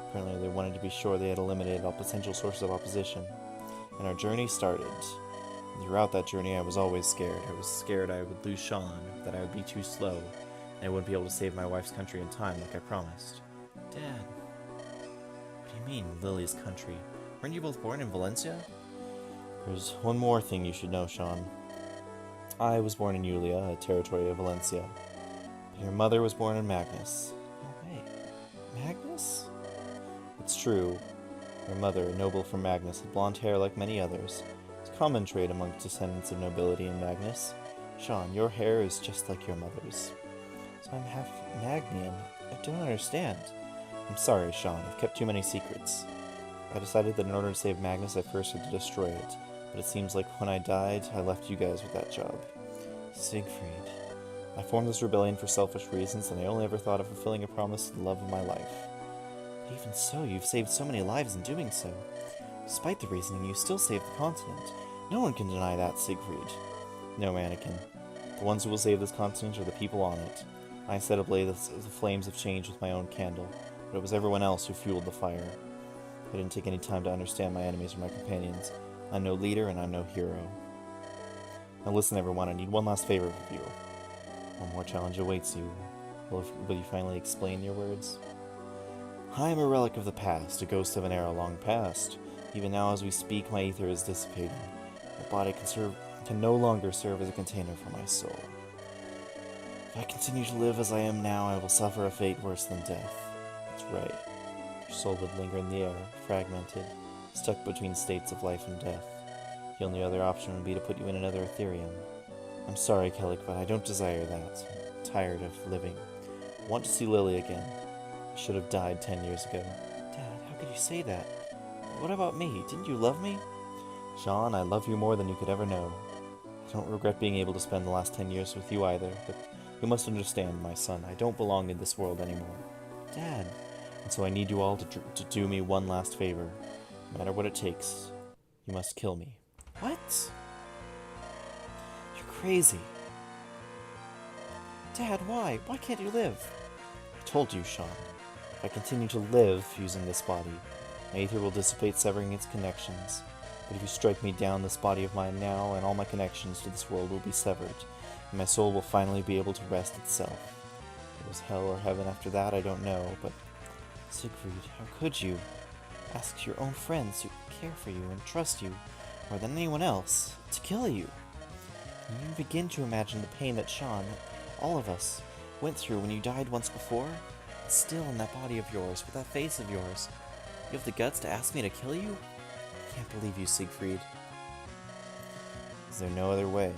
Apparently, they wanted to be sure they had eliminated all potential sources of opposition. And our journey started. And throughout that journey, I was always scared. I was scared I would lose Sean, that I would be too slow, and I wouldn't be able to save my wife's country in time like I promised. Dad, what do you mean, Lily's country? Weren't you both born in Valencia? There's one more thing you should know, Sean. I was born in Julia, a territory of Valencia. But your mother was born in Magnus. No way. Magnus? It's true. Your mother, a noble from Magnus, had blonde hair like many others. It's a common trait among descendants of nobility in Magnus. Sean, your hair is just like your mother's. So I'm half Magnian. I don't understand. I'm sorry, Sean. I've kept too many secrets. I decided that in order to save Magnus, I first had to destroy it. But it seems like when I died, I left you guys with that job. Siegfried. I formed this rebellion for selfish reasons, and I only ever thought of fulfilling a promise to the love of my life. But even so, you've saved so many lives in doing so. Despite the reasoning, you still saved the continent. No one can deny that, Siegfried. No, Anakin. The ones who will save this continent are the people on it. I set ablaze the flames of change with my own candle, but it was everyone else who fueled the fire. I didn't take any time to understand my enemies or my companions. I'm no leader, and I'm no hero. Now listen, everyone, I need one last favor of you. One more challenge awaits you. Will you finally explain your words? I am a relic of the past, a ghost of an era long past. Even now as we speak, my ether is dissipating. My body can no longer serve as a container for my soul. If I continue to live as I am now, I will suffer a fate worse than death. That's right. Your soul would linger in the air, fragmented, stuck between states of life and death. The only other option would be to put you in another Ethereum. I'm sorry, Kelik, but I don't desire that. I'm tired of living. I want to see Lily again. I should have died 10 years ago. Dad, how could you say that? What about me? Didn't you love me? Sean, I love you more than you could ever know. I don't regret being able to spend the last 10 years with you either, but you must understand, my son, I don't belong in this world anymore. Dad. And so I need you all to do me one last favor. No matter what it takes, you must kill me. What? You're crazy. Dad, why? Why can't you live? I told you, Sean. If I continue to live using this body, my ether will dissipate, severing its connections. But if you strike me down, this body of mine now and all my connections to this world will be severed, and my soul will finally be able to rest itself. If it was hell or heaven after that, I don't know, but Siegfried, how could you? Ask your own friends who care for you and trust you more than anyone else to kill you. Can you even begin to imagine the pain that Sean, all of us, went through when you died once before? Still in that body of yours, with that face of yours, you have the guts to ask me to kill you? I can't believe you, Siegfried. Is there no other way?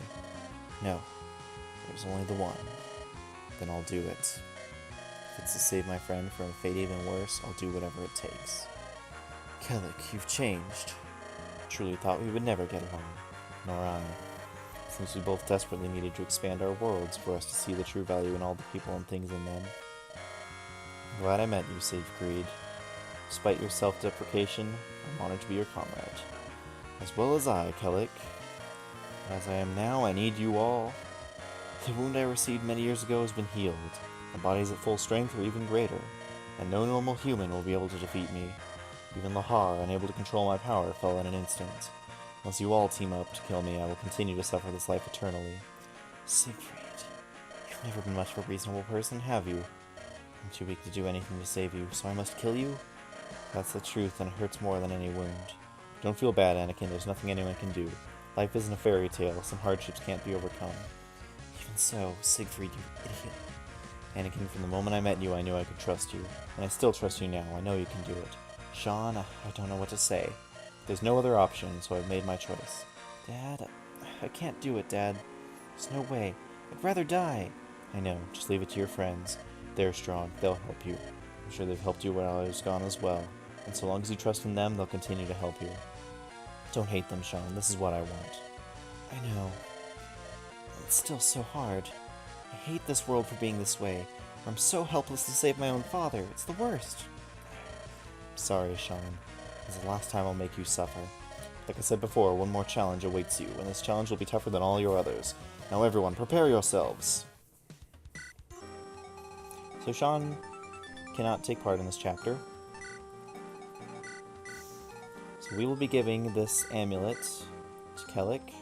No. There's only the one. Then I'll do it. If it's to save my friend from a fate even worse, I'll do whatever it takes. Kelik, you've changed. Truly thought we would never get along. Nor I. Since we both desperately needed to expand our worlds for us to see the true value in all the people and things in them. I'm glad I met you, Siegfried. Despite your self-deprecation, I'm honored to be your comrade. As well as I, Kelik. As I am now, I need you all. The wound I received many years ago has been healed. My body is at full strength or even greater, and no normal human will be able to defeat me. Even Lahar, unable to control my power, fell in an instant. Unless you all team up to kill me, I will continue to suffer this life eternally. Siegfried, you've never been much of a reasonable person, have you? I'm too weak to do anything to save you, so I must kill you? If that's the truth, and it hurts more than any wound. Don't feel bad, Anakin, there's nothing anyone can do. Life isn't a fairy tale, some hardships can't be overcome. Even so, Siegfried, you idiot. Anakin, from the moment I met you, I knew I could trust you. And I still trust you now, I know you can do it. Sean, I don't know what to say. There's no other option, so I've made my choice. Dad, I can't do it, Dad. There's no way. I'd rather die. I know, just leave it to your friends. They're strong, they'll help you. I'm sure they've helped you while I was gone as well. And so long as you trust in them, they'll continue to help you. Don't hate them, Sean. This is what I want. I know. It's still so hard. I hate this world for being this way. I'm so helpless to save my own father. It's the worst. I'm sorry, Sean. This is the last time I'll make you suffer. Like I said before, one more challenge awaits you, and this challenge will be tougher than all your others. Now everyone, prepare yourselves! So Sean cannot take part in this chapter. So we will be giving this amulet to Kelik.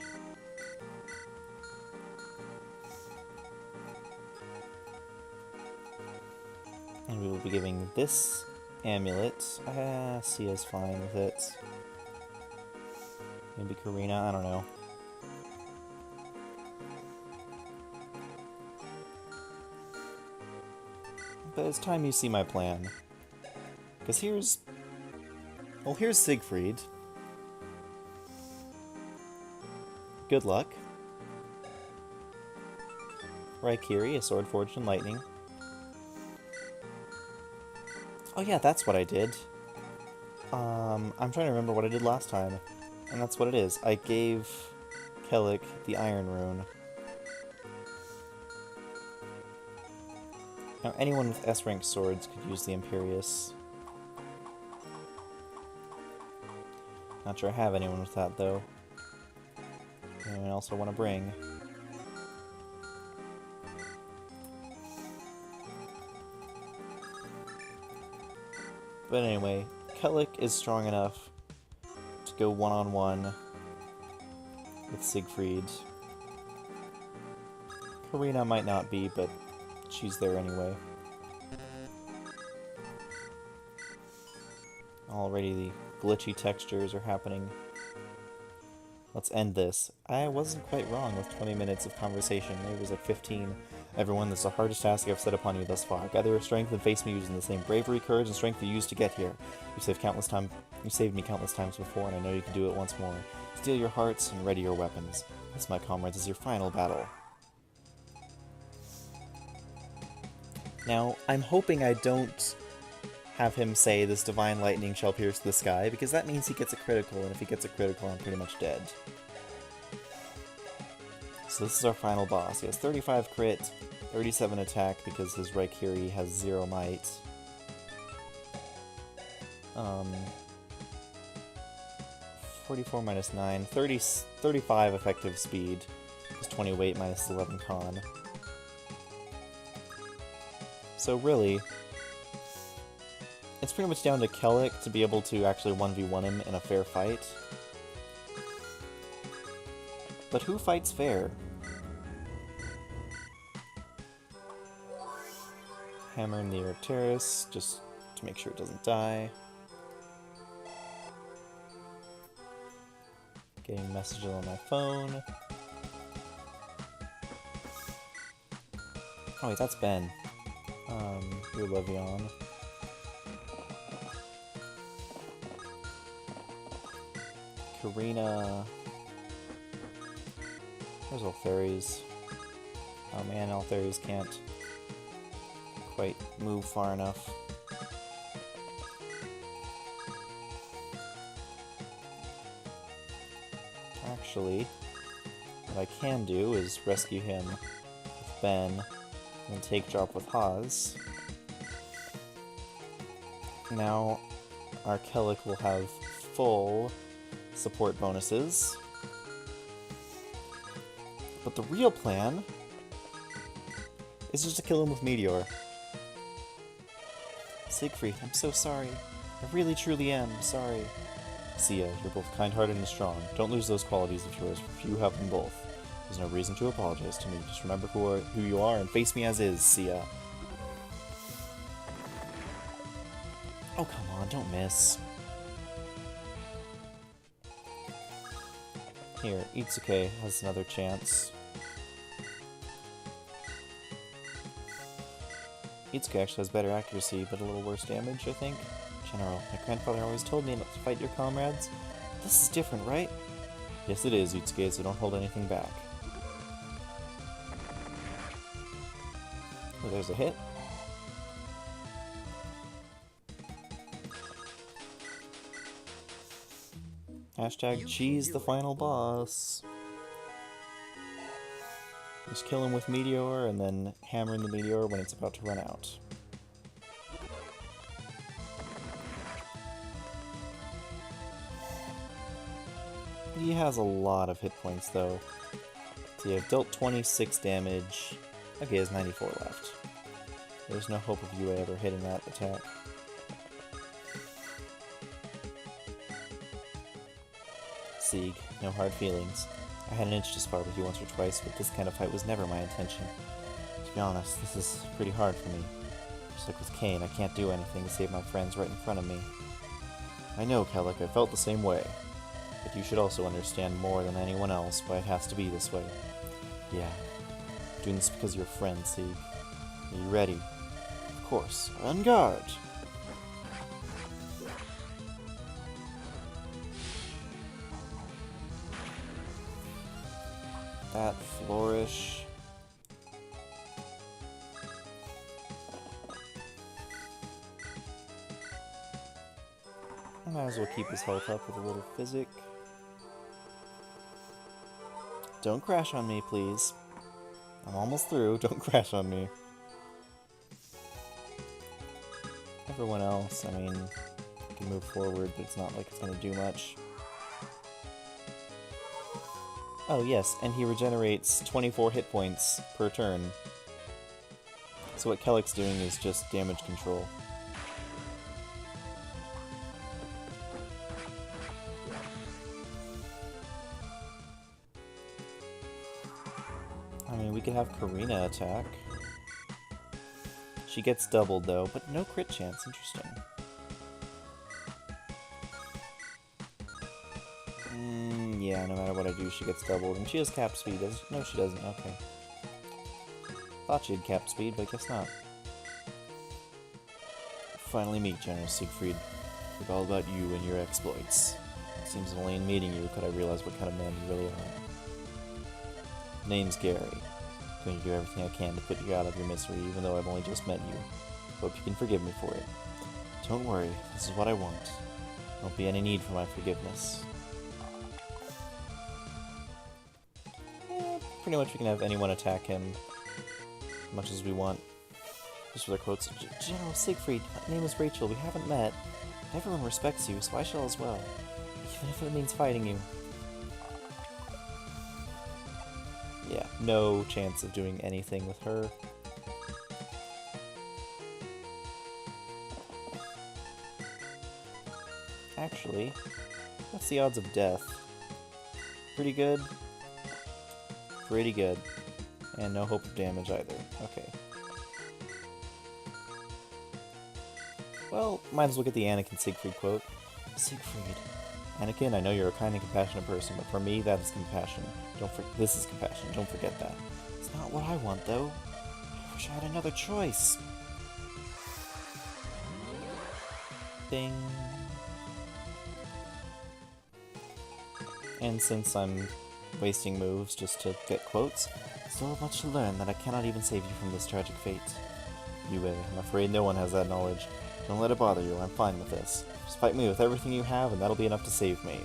And we will be giving this amulet. Sia's fine with it. Maybe Karina, I don't know. But it's time you see my plan. Because here's Siegfried. Good luck. Raikiri, a sword forged in lightning. Oh yeah, that's what I did. I'm trying to remember what I did last time. And that's what it is. I gave Kelik the Iron Rune. Now, anyone with S-rank swords could use the Imperious. Not sure I have anyone with that, though. Anyone else I want to bring? But anyway, Kelik is strong enough to go one-on-one with Siegfried. Karina might not be, but she's there anyway. Already the glitchy textures are happening. Let's end this. I wasn't quite wrong with 20 minutes of conversation. Maybe it was like 15. Everyone, this is the hardest task I've set upon you thus far. Gather your strength and face me using the same bravery, courage, and strength you used to get here. You saved me countless times before, and I know you can do it once more. Steel your hearts and ready your weapons. This, my comrades, is your final battle. Now, I'm hoping I don't have him say this divine lightning shall pierce the sky, because that means he gets a critical, and if he gets a critical, I'm pretty much dead. So this is our final boss. He has 35 crit, 37 attack because his Raikiri has 0 might. 44 minus 9, 35 effective speed, plus 20 weight minus 11 con. So really, it's pretty much down to Kelik to be able to actually 1v1 him in a fair fight. But who fights fair? Hammer in the Arcturus, just to make sure it doesn't die. Getting messages on my phone. Oh wait, that's Ben. You're Levion. Karina. Where's all fairies? Oh man, all fairies can't quite move far enough. Actually, what I can do is rescue him with Ben and take drop with Haas. Now our Kelik will have full support bonuses. But the real plan is just to kill him with Meteor. Siegfried, I'm so sorry. I really truly am sorry. Sia, you're both kind-hearted and strong. Don't lose those qualities of yours, for you have them both. There's no reason to apologize to me. Just remember who you are and face me as is, Sia. Oh, come on, don't miss. Here, Itsuke has another chance. Itsuke actually has better accuracy, but a little worse damage, I think. General, my grandfather always told me not to fight your comrades. This is different, right? Yes, it is, Itsuke, so don't hold anything back. Oh, there's a hit. Hashtag cheese the final boss. Just kill him with Meteor, and then hammer in the Meteor when it's about to run out. He has a lot of hit points, though. So I've dealt 26 damage. Okay, he has 94 left. There's no hope of you ever hitting that attack. Sieg, no hard feelings. I had an itch to spar with you once or twice, but this kind of fight was never my intention. To be honest, this is pretty hard for me. Just like with Kane, I can't do anything to save my friends right in front of me. I know, Kelik, I felt the same way. But you should also understand more than anyone else why it has to be this way. Yeah, I'm doing this because you're a friend, Sieg. Are you ready? Of course. On guard! That flourish. I might as well keep his health up with a little physic. Don't crash on me, please. I'm almost through. Don't crash on me. Everyone else, I mean, can move forward, but it's not like it's gonna do much. Oh yes, and he regenerates 24 hit points per turn. So what Kelik's doing is just damage control. I mean, we could have Karina attack. She gets doubled though, but no crit chance. Interesting. Yeah, no matter what I do, she gets doubled. And she has cap speed. No, she doesn't. Okay. Thought she had cap speed, but I guess not. Finally meet General Siegfried. It's all about you and your exploits. It seems only in meeting you could I realize what kind of man you really are. Name's Gary. I'm going to do everything I can to put you out of your misery, even though I've only just met you. Hope you can forgive me for it. Don't worry, this is what I want. There won't be any need for my forgiveness. Pretty much we can have anyone attack him as much as we want. Just for the quotes. General Siegfried, my name is Rachel, we haven't met. Everyone respects you, so I shall as well. Even if it means fighting you. Yeah, no chance of doing anything with her. Actually, what's the odds of death? Pretty good? Pretty good. And no hope of damage either. Okay. Well, might as well get the Anakin Siegfried quote. Siegfried. Anakin, I know you're a kind and compassionate person, but for me, that is compassion. This is compassion. Don't forget that. It's not what I want, though. I wish I had another choice. Ding. And since I'm wasting moves just to get quotes, I still have much to learn that I cannot even save you from this tragic fate. Yue, I'm afraid no one has that knowledge. Don't let it bother you, I'm fine with this. Just fight me with everything you have and that'll be enough to save me.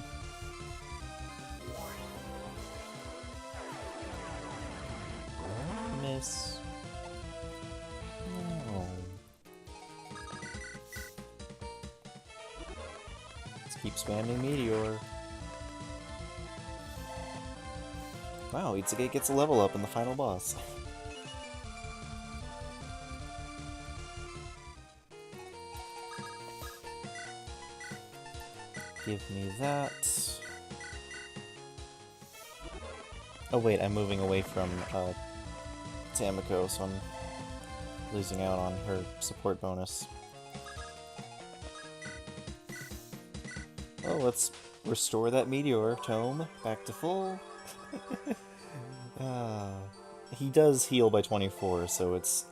Miss. No. Let's keep spamming Meteor. Wow, Itsuge gets a level up in the final boss. Give me that. Oh wait, I'm moving away from Tamako, so I'm losing out on her support bonus. Oh, let's restore that Meteor Tome back to full. He does heal by 24, so it's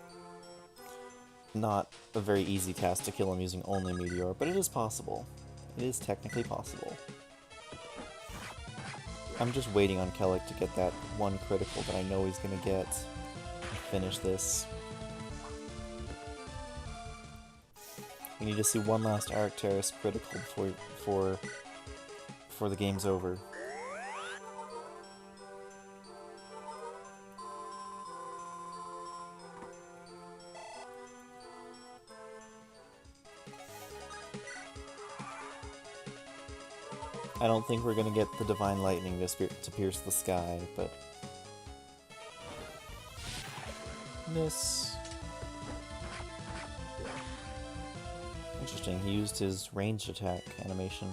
not a very easy task to kill him using only Meteor, but it is possible. It is technically possible. I'm just waiting on Kelik to get that one critical that I know he's gonna get and finish this. We need to see one last Arcturus critical before the game's over. I don't think we're gonna get the Divine Lightning to pierce the sky, but... Miss. Interesting, he used his ranged attack animation.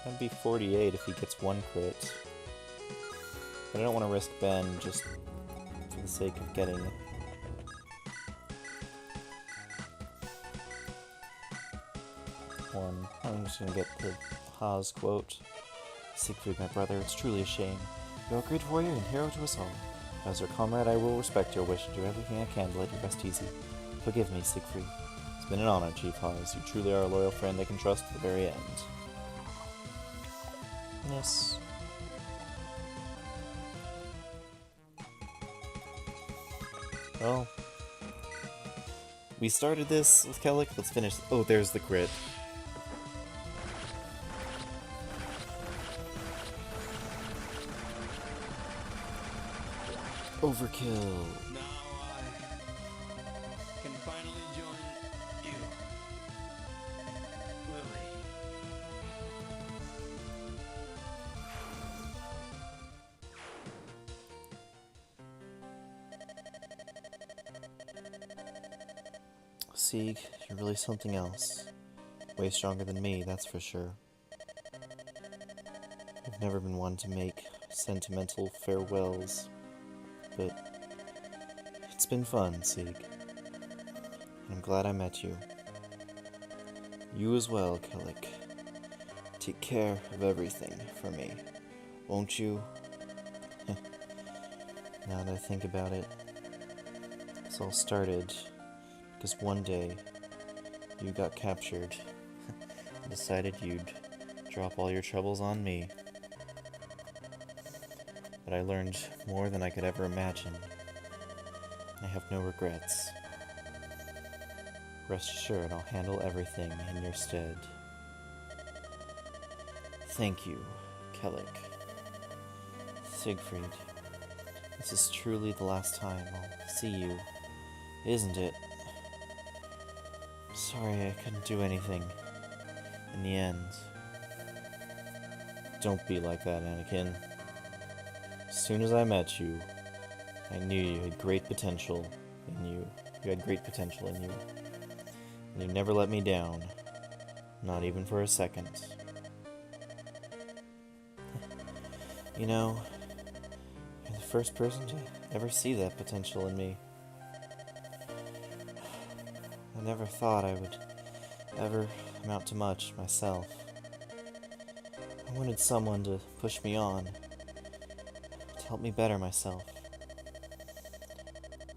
That'd be 48 if he gets one crit. But I don't want to risk Ben just for the sake of getting one. I'm just gonna get the Haas quote. Siegfried, my brother, it's truly a shame. You are a great warrior and hero to us all. As your comrade, I will respect your wish and do everything I can to let you rest easy. Forgive me, Siegfried. It's been an honor, Chief Haas. You truly are a loyal friend I can trust to the very end. Yes. Well, we started this with Kelik. Let's finish. Oh, there's the crit. Overkill. Now I can finally join you, Lily. Sieg, you're really something else. Way stronger than me, that's for sure. I've never been one to make sentimental farewells, but it's been fun, Sieg. And I'm glad I met you. You as well, Kelik. Take care of everything for me, won't you? Now that I think about it, this all started because one day you got captured and decided you'd drop all your troubles on me. But I learned more than I could ever imagine. I have no regrets. Rest assured, I'll handle everything in your stead. Thank you, Kelik. Siegfried, this is truly the last time I'll see you, isn't it? Sorry I couldn't do anything in the end. Don't be like that, Anakin. As soon as I met you, I knew you had great potential in you. You had great potential in you. And you never let me down. Not even for a second. You know, you're the first person to ever see that potential in me. I never thought I would ever amount to much myself. I wanted someone to push me on, to help me better myself.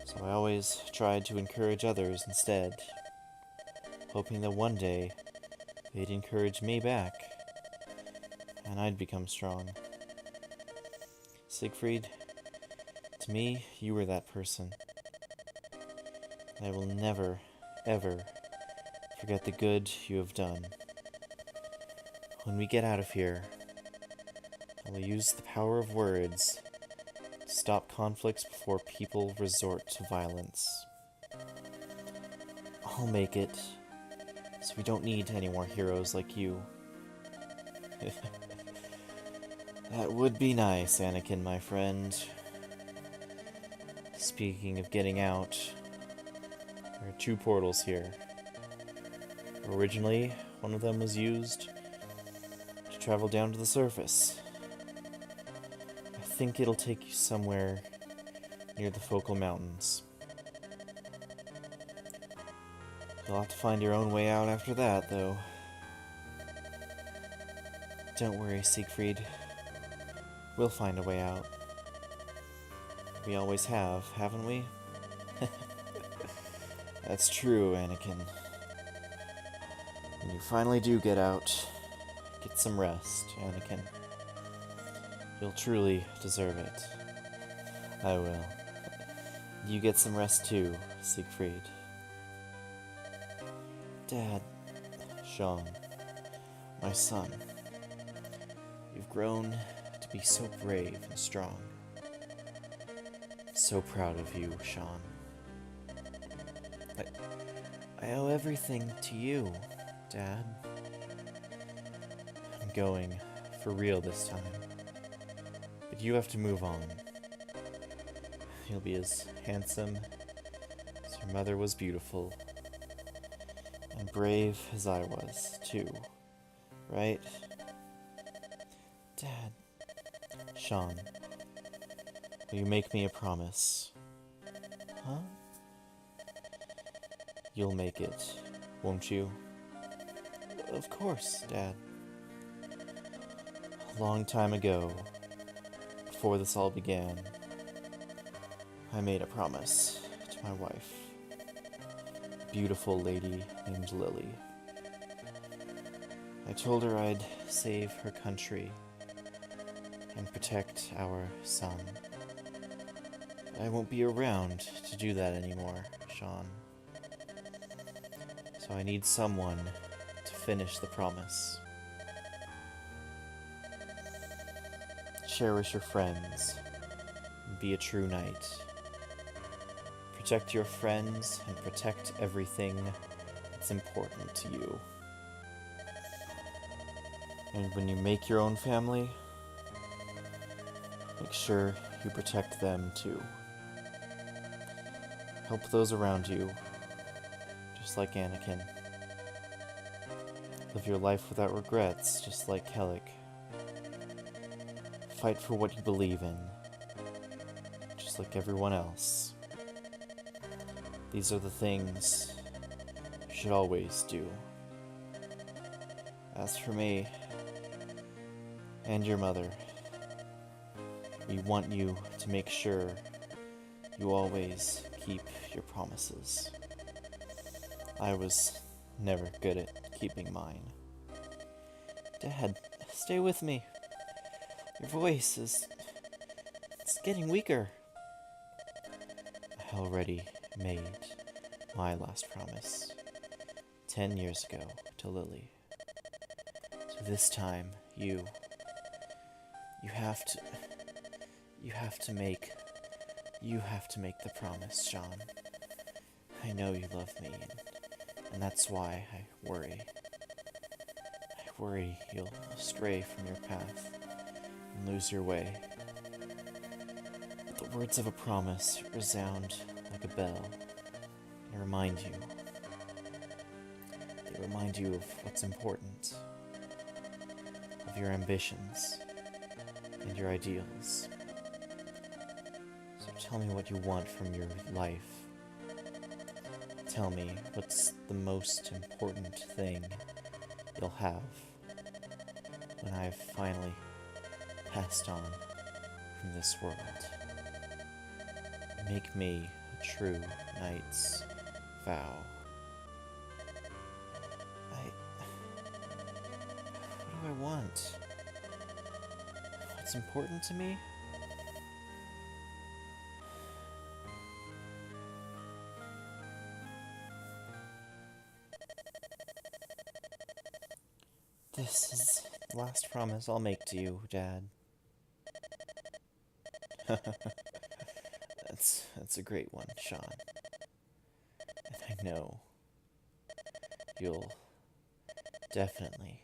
So I always tried to encourage others instead, hoping that one day they'd encourage me back, and I'd become strong. Siegfried, to me, you were that person. I will never, ever forget the good you have done. When we get out of here, I will use the power of words to stop conflicts before people resort to violence. I'll make it, so we don't need any more heroes like you. That would be nice, Anakin, my friend. Speaking of getting out, there are 2 portals here. Originally, one of them was used to travel down to the surface. I think it'll take you somewhere near the Focal Mountains. You'll have to find your own way out after that, though. Don't worry, Siegfried. We'll find a way out. We always have, haven't we? That's true, Anakin. When you finally do get out, get some rest, Anakin. You'll truly deserve it. I will. You get some rest too, Siegfried. Dad, Sean, my son, you've grown to be so brave and strong. So proud of you, Sean. I owe everything to you, Dad. I'm going for real this time. But you have to move on. You'll be as handsome as your mother was beautiful. And brave as I was, too. Right? Dad. Sean. Will you make me a promise? Huh? You'll make it, won't you? Of course, Dad. A long time ago, before this all began, I made a promise to my wife, a beautiful lady named Lily. I told her I'd save her country and protect our son. I won't be around to do that anymore, Sean. So I need someone to finish the promise. Cherish your friends and be a true knight. Protect your friends and protect everything that's important to you. And when you make your own family, make sure you protect them too. Help those around you, just like Anakin. Live your life without regrets, just like Kelik. Fight for what you believe in, just like everyone else. These are the things you should always do. As for me, and your mother, we want you to make sure you always keep your promises. I was never good at keeping mine. Dad, stay with me. Your voice is... it's getting weaker. I already made my last promise 10 years ago to Lily. So this time, you have to make the promise, Sean. I know you love me, and that's why I worry. I worry you'll stray from your path and lose your way. But the words of a promise resound like a bell and remind you. They remind you of what's important, of your ambitions and your ideals. So tell me what you want from your life. Tell me what's the most important thing you'll have. when I have finally passed on from this world. Make me a true knight's vow. What do I want? What's important to me? This is the last promise I'll make to you, Dad. That's a great one, Sean. And I know you'll definitely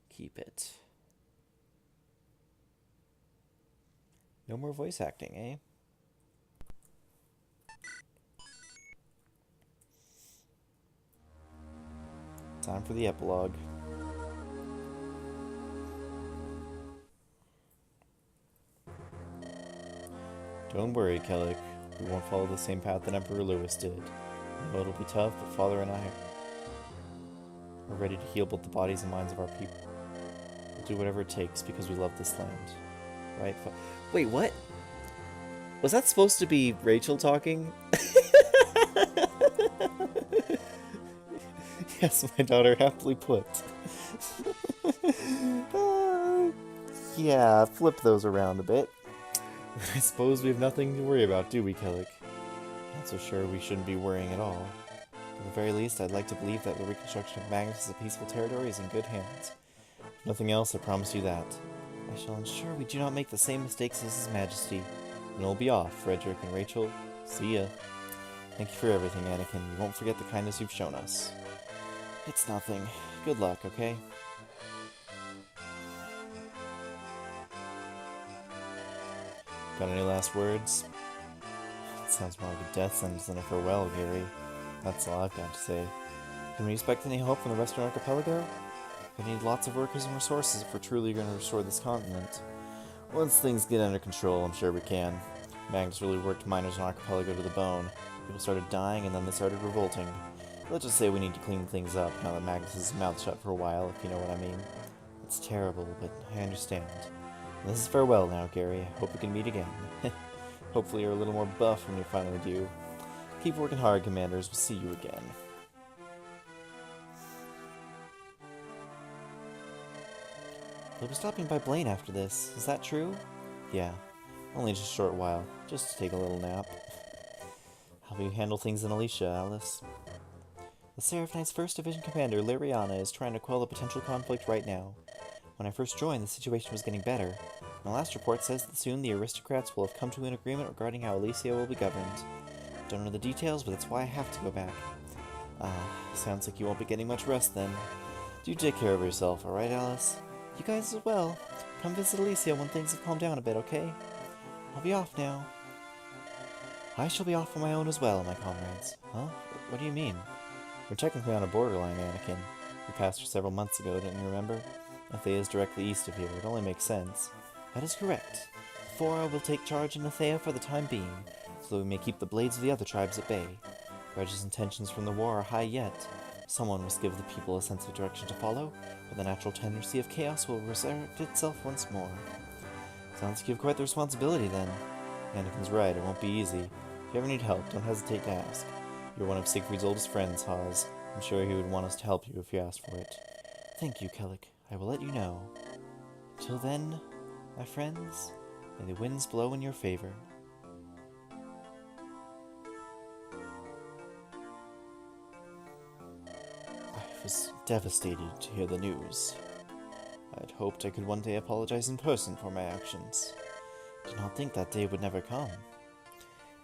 keep it. No more voice acting, eh? Time for the epilogue. Don't worry, Kelik. We won't follow the same path that Emperor Lewis did. I know it'll be tough, but Father and I are ready to heal both the bodies and minds of our people. We'll do whatever it takes because we love this land. Right? Wait, what? Was that supposed to be Rachel talking? Yes, my daughter, happily put. Yeah, flip those around a bit. I suppose we have nothing to worry about, do we, Kelik? Not so sure we shouldn't be worrying at all. At the very least, I'd like to believe that the reconstruction of Magnus as a peaceful territory is in good hands. If nothing else, I promise you that. I shall ensure we do not make the same mistakes as His Majesty. And we'll be off, Frederick and Rachel. See ya. Thank you for everything, Anakin. We won't forget the kindness you've shown us. It's nothing. Good luck, okay? Got any last words? It sounds more like a death sentence than a farewell, Gary. That's all I've got to say. Can we expect any help from the Western Archipelago? We need lots of workers and resources if we're truly going to restore this continent. Once things get under control, I'm sure we can. Magnus really worked miners on Archipelago to the bone. People started dying and then they started revolting. Let's just say we need to clean things up now that Magnus has his mouth shut for a while, if you know what I mean. It's terrible, but I understand. This is farewell now, Gary. I hope we can meet again. Hopefully you're a little more buff when you finally do. Keep working hard, Commanders. We'll see you again. They'll be stopping by Blaine after this. Is that true? Yeah. Only just a short while. Just to take a little nap. How will you handle things in Alicia, Alice? The Seraph Knight's 1st Division Commander, Liriana, is trying to quell the potential conflict right now. When I first joined, the situation was getting better. My last report says that soon the aristocrats will have come to an agreement regarding how Alicia will be governed. Don't know the details, but that's why I have to go back. Sounds like you won't be getting much rest then. Do take care of yourself, alright, Alice? You guys as well. Come visit Alicia when things have calmed down a bit, okay? I'll be off now. I shall be off on my own as well, my comrades. Huh? What do you mean? We're technically on a borderline, Anakin. We passed her several months ago, didn't you remember? Nathea is directly east of here. It only makes sense. That is correct. Thora will take charge in Nathea for the time being, so that we may keep the blades of the other tribes at bay. Reg's intentions from the war are high yet. Someone must give the people a sense of direction to follow, or the natural tendency of chaos will resurrect itself once more. Sounds like you have quite the responsibility then. Anakin's right, it won't be easy. If you ever need help, don't hesitate to ask. You're one of Siegfried's oldest friends, Hawes. I'm sure he would want us to help you if you asked for it. Thank you, Kelik. I will let you know. Till then, my friends, may the winds blow in your favor. I was devastated to hear the news. I had hoped I could one day apologize in person for my actions. Did not think that day would never come.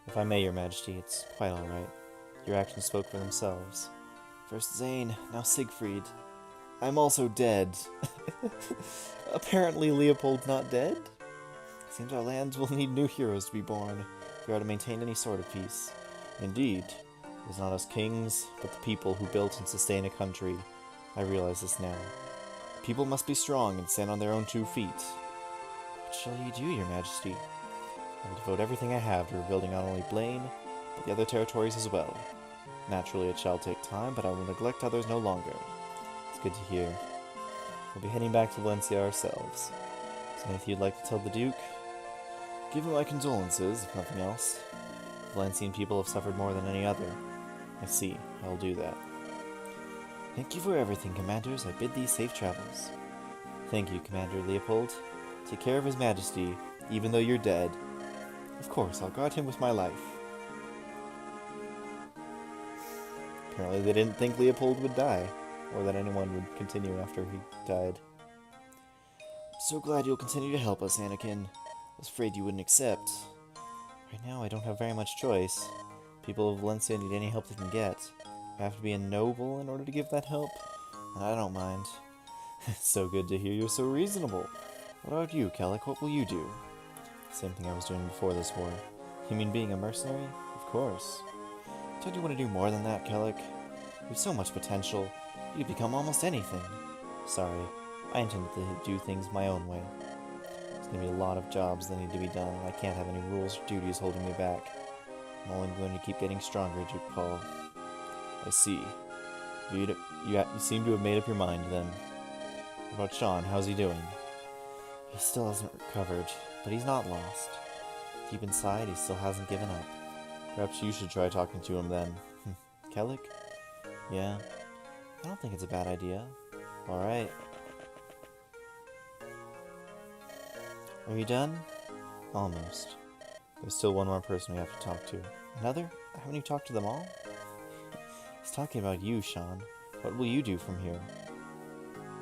If I may, Your Majesty, it's quite alright. Your actions spoke for themselves. First Zane, now Siegfried. I'm also dead. Apparently Leopold's not dead? Seems our lands will need new heroes to be born if we are to maintain any sort of peace. Indeed, it is not us kings, but the people who built and sustain a country. I realize this now. People must be strong and stand on their own 2 feet. What shall you do, Your Majesty? I will devote everything I have to rebuilding not only Blaine, but the other territories as well. Naturally, it shall take time, but I will neglect others no longer. It's good to hear. we'll be heading back to Valencia ourselves. Is there anything you'd like to tell the Duke? Give him my condolences, if nothing else. Valencian people have suffered more than any other. I see. I will do that. Thank you for everything, Commanders. I bid thee safe travels. Thank you, Commander Leopold. Take care of His Majesty, even though you're dead. Of course, I'll guard him with my life. Apparently they didn't think Leopold would die, or that anyone would continue after he died. I'm so glad you'll continue to help us, Anakin. I was afraid you wouldn't accept. Right now, I don't have very much choice. People of Valencia need any help they can get. I have to be a noble in order to give that help, and I don't mind. It's so good to hear you're so reasonable. What about you, Kelik? What will you do? Same thing I was doing before this war. You mean being a mercenary? Of course. Don't you want to do more than that, Kelik? You have so much potential. You could become almost anything. Sorry, I intended to do things my own way. There's going to be a lot of jobs that need to be done, and I can't have any rules or duties holding me back. I'm only going to keep getting stronger, Duke Paul. I see. You seem to have made up your mind, then. What about Sean? How's he doing? He still hasn't recovered, but he's not lost. Deep inside, he still hasn't given up. Perhaps you should try talking to him then. Kelik? Yeah? I don't think it's a bad idea. Alright. Are you done? Almost. There's still one more person we have to talk to. Another? Haven't you talked to them all? He's talking about you, Sean. What will you do from here?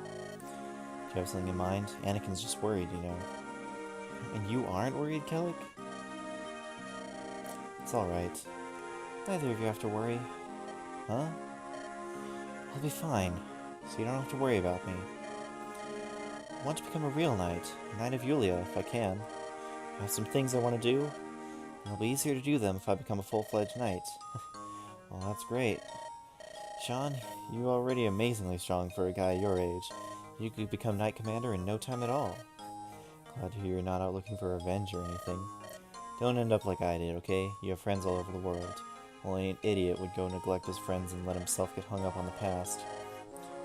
Do you have something in mind? Anakin's just worried, you know. And you aren't worried, Kelik? It's alright. Neither of you have to worry. Huh? I'll be fine, so you don't have to worry about me. I want to become a real knight, a knight of Yulia, if I can. I have some things I want to do, and it'll be easier to do them if I become a full-fledged knight. Well, that's great. Sean, you're already amazingly strong for a guy your age. You could become Knight Commander in no time at all. Glad to hear you're not out looking for revenge or anything. Don't end up like I did, okay? You have friends all over the world. Only an idiot would go neglect his friends and let himself get hung up on the past.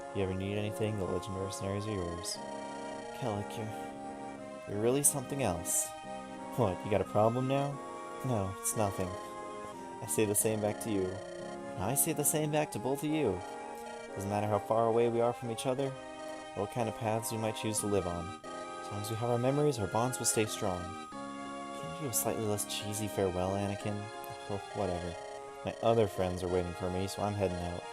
If you ever need anything, the Legend Mercenaries are yours. Kelik, you're really something else. What, you got a problem now? No, it's nothing. I say the same back to you. And I say the same back to both of you. Doesn't matter how far away we are from each other, or what kind of paths we might choose to live on. As long as we have our memories, our bonds will stay strong. Can you do a slightly less cheesy farewell, Anakin? Oh, whatever. My other friends are waiting for me, so I'm heading out.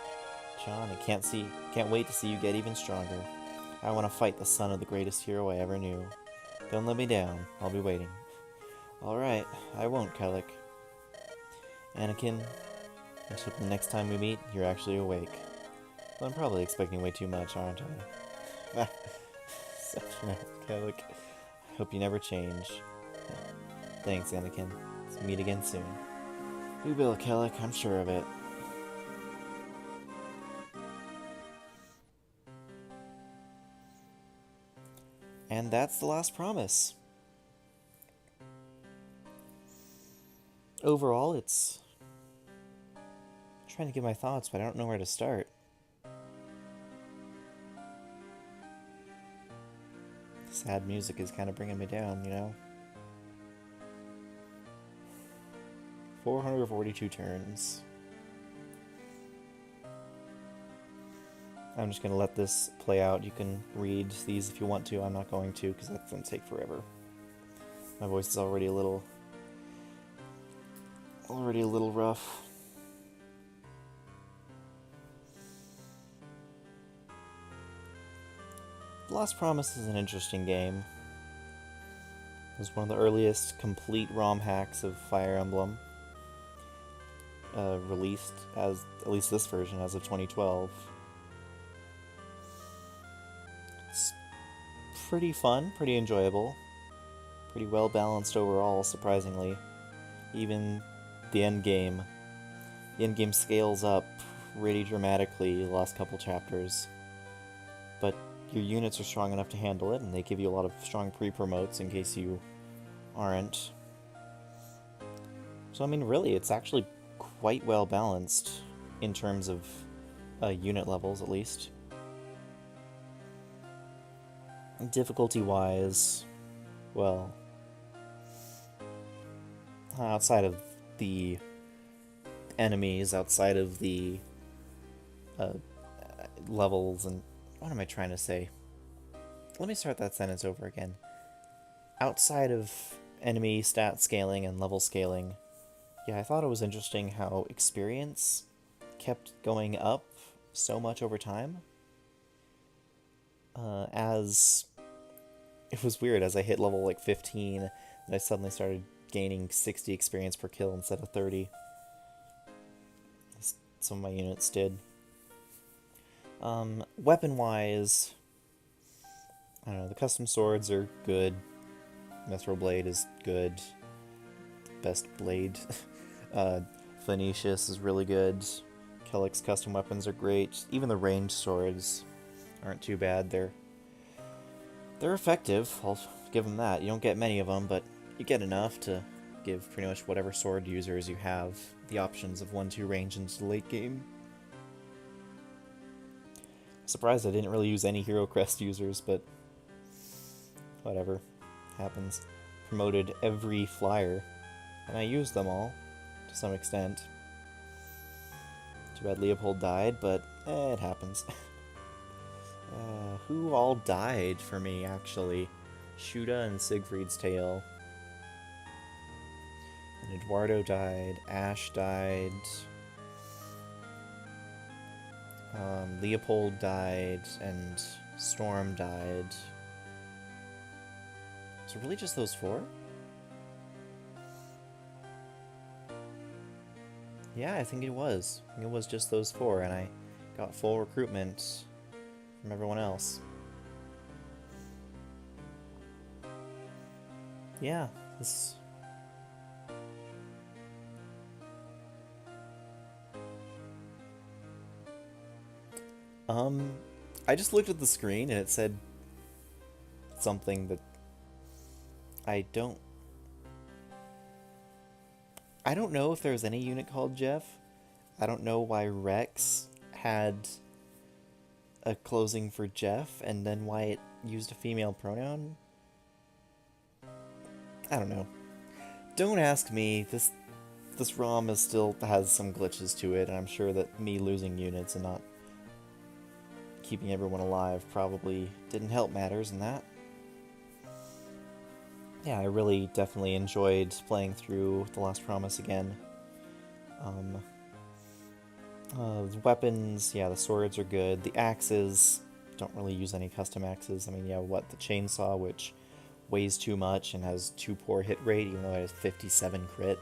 Sean, I can't wait to see you get even stronger. I want to fight the son of the greatest hero I ever knew. Don't let me down. I'll be waiting. Alright, I won't, Kelik. Anakin, let's hope the next time we meet, you're actually awake. Well, I'm probably expecting way too much, aren't I? Such an Kelik. I hope you never change. Thanks, Anakin. Let's meet again soon. We will, Kelik. I'm sure of it. And that's the last promise. Overall, it's... I'm trying to get my thoughts, but I don't know where to start. Sad music is kind of bringing me down, you know? 442 turns. I'm just going to let this play out. You can read these if you want to. I'm not going to, because that's going to take forever. My voice is already a little rough. The Lost Promise is an interesting game. It was one of the earliest complete ROM hacks of Fire Emblem. Released as, at least this version, as of 2012. It's pretty fun, pretty enjoyable, pretty well balanced overall, surprisingly. Even the end game scales up pretty dramatically the last couple chapters, but your units are strong enough to handle it, and they give you a lot of strong pre-promotes in case you aren't. So I mean, really, it's actually quite well balanced in terms of unit levels, at least. Difficulty-wise, well, outside of the enemies, outside of the levels, and what am I trying to say? Let me start that sentence over again. Outside of enemy stat scaling and level scaling, yeah, I thought it was interesting how experience kept going up so much over time. As it was weird, as I hit level like 15, and I suddenly started gaining 60 experience per kill instead of 30. Some of my units did. Weapon-wise, I don't know, the custom swords are good. Mithril Blade is good. Best blade. Phoenicius is really good. Kelik's custom weapons are great. Even the ranged swords aren't too bad. They're effective, I'll give them that. You don't get many of them, but you get enough to give pretty much whatever sword users you have the options of 1-2 range into the late game. Surprised I didn't really use any Hero Crest users, but whatever. Happens. Promoted every flyer, and I used them all, to some extent. Too bad Leopold died, but it happens. Who all died for me, actually? Shuda and Siegfried's Tale. And Eduardo died, Ash died, Leopold died, and Storm died. So really just those 4? Yeah, I think it was. I think it was just those 4, and I got full recruitment from everyone else. Yeah, this... I just looked at the screen and it said something that I don't know if there's any unit called Jeff. I don't know why Rex had a closing for Jeff and then why it used a female pronoun. I don't know. Don't ask me. This ROM still has some glitches to it, and I'm sure that me losing units and not keeping everyone alive probably didn't help matters in that. Yeah, I really definitely enjoyed playing through The Lost Promise again. The weapons, yeah, the swords are good. The axes, don't really use any custom axes. I mean, yeah, the chainsaw, which weighs too much and has too poor hit rate, even though it has 57 crit.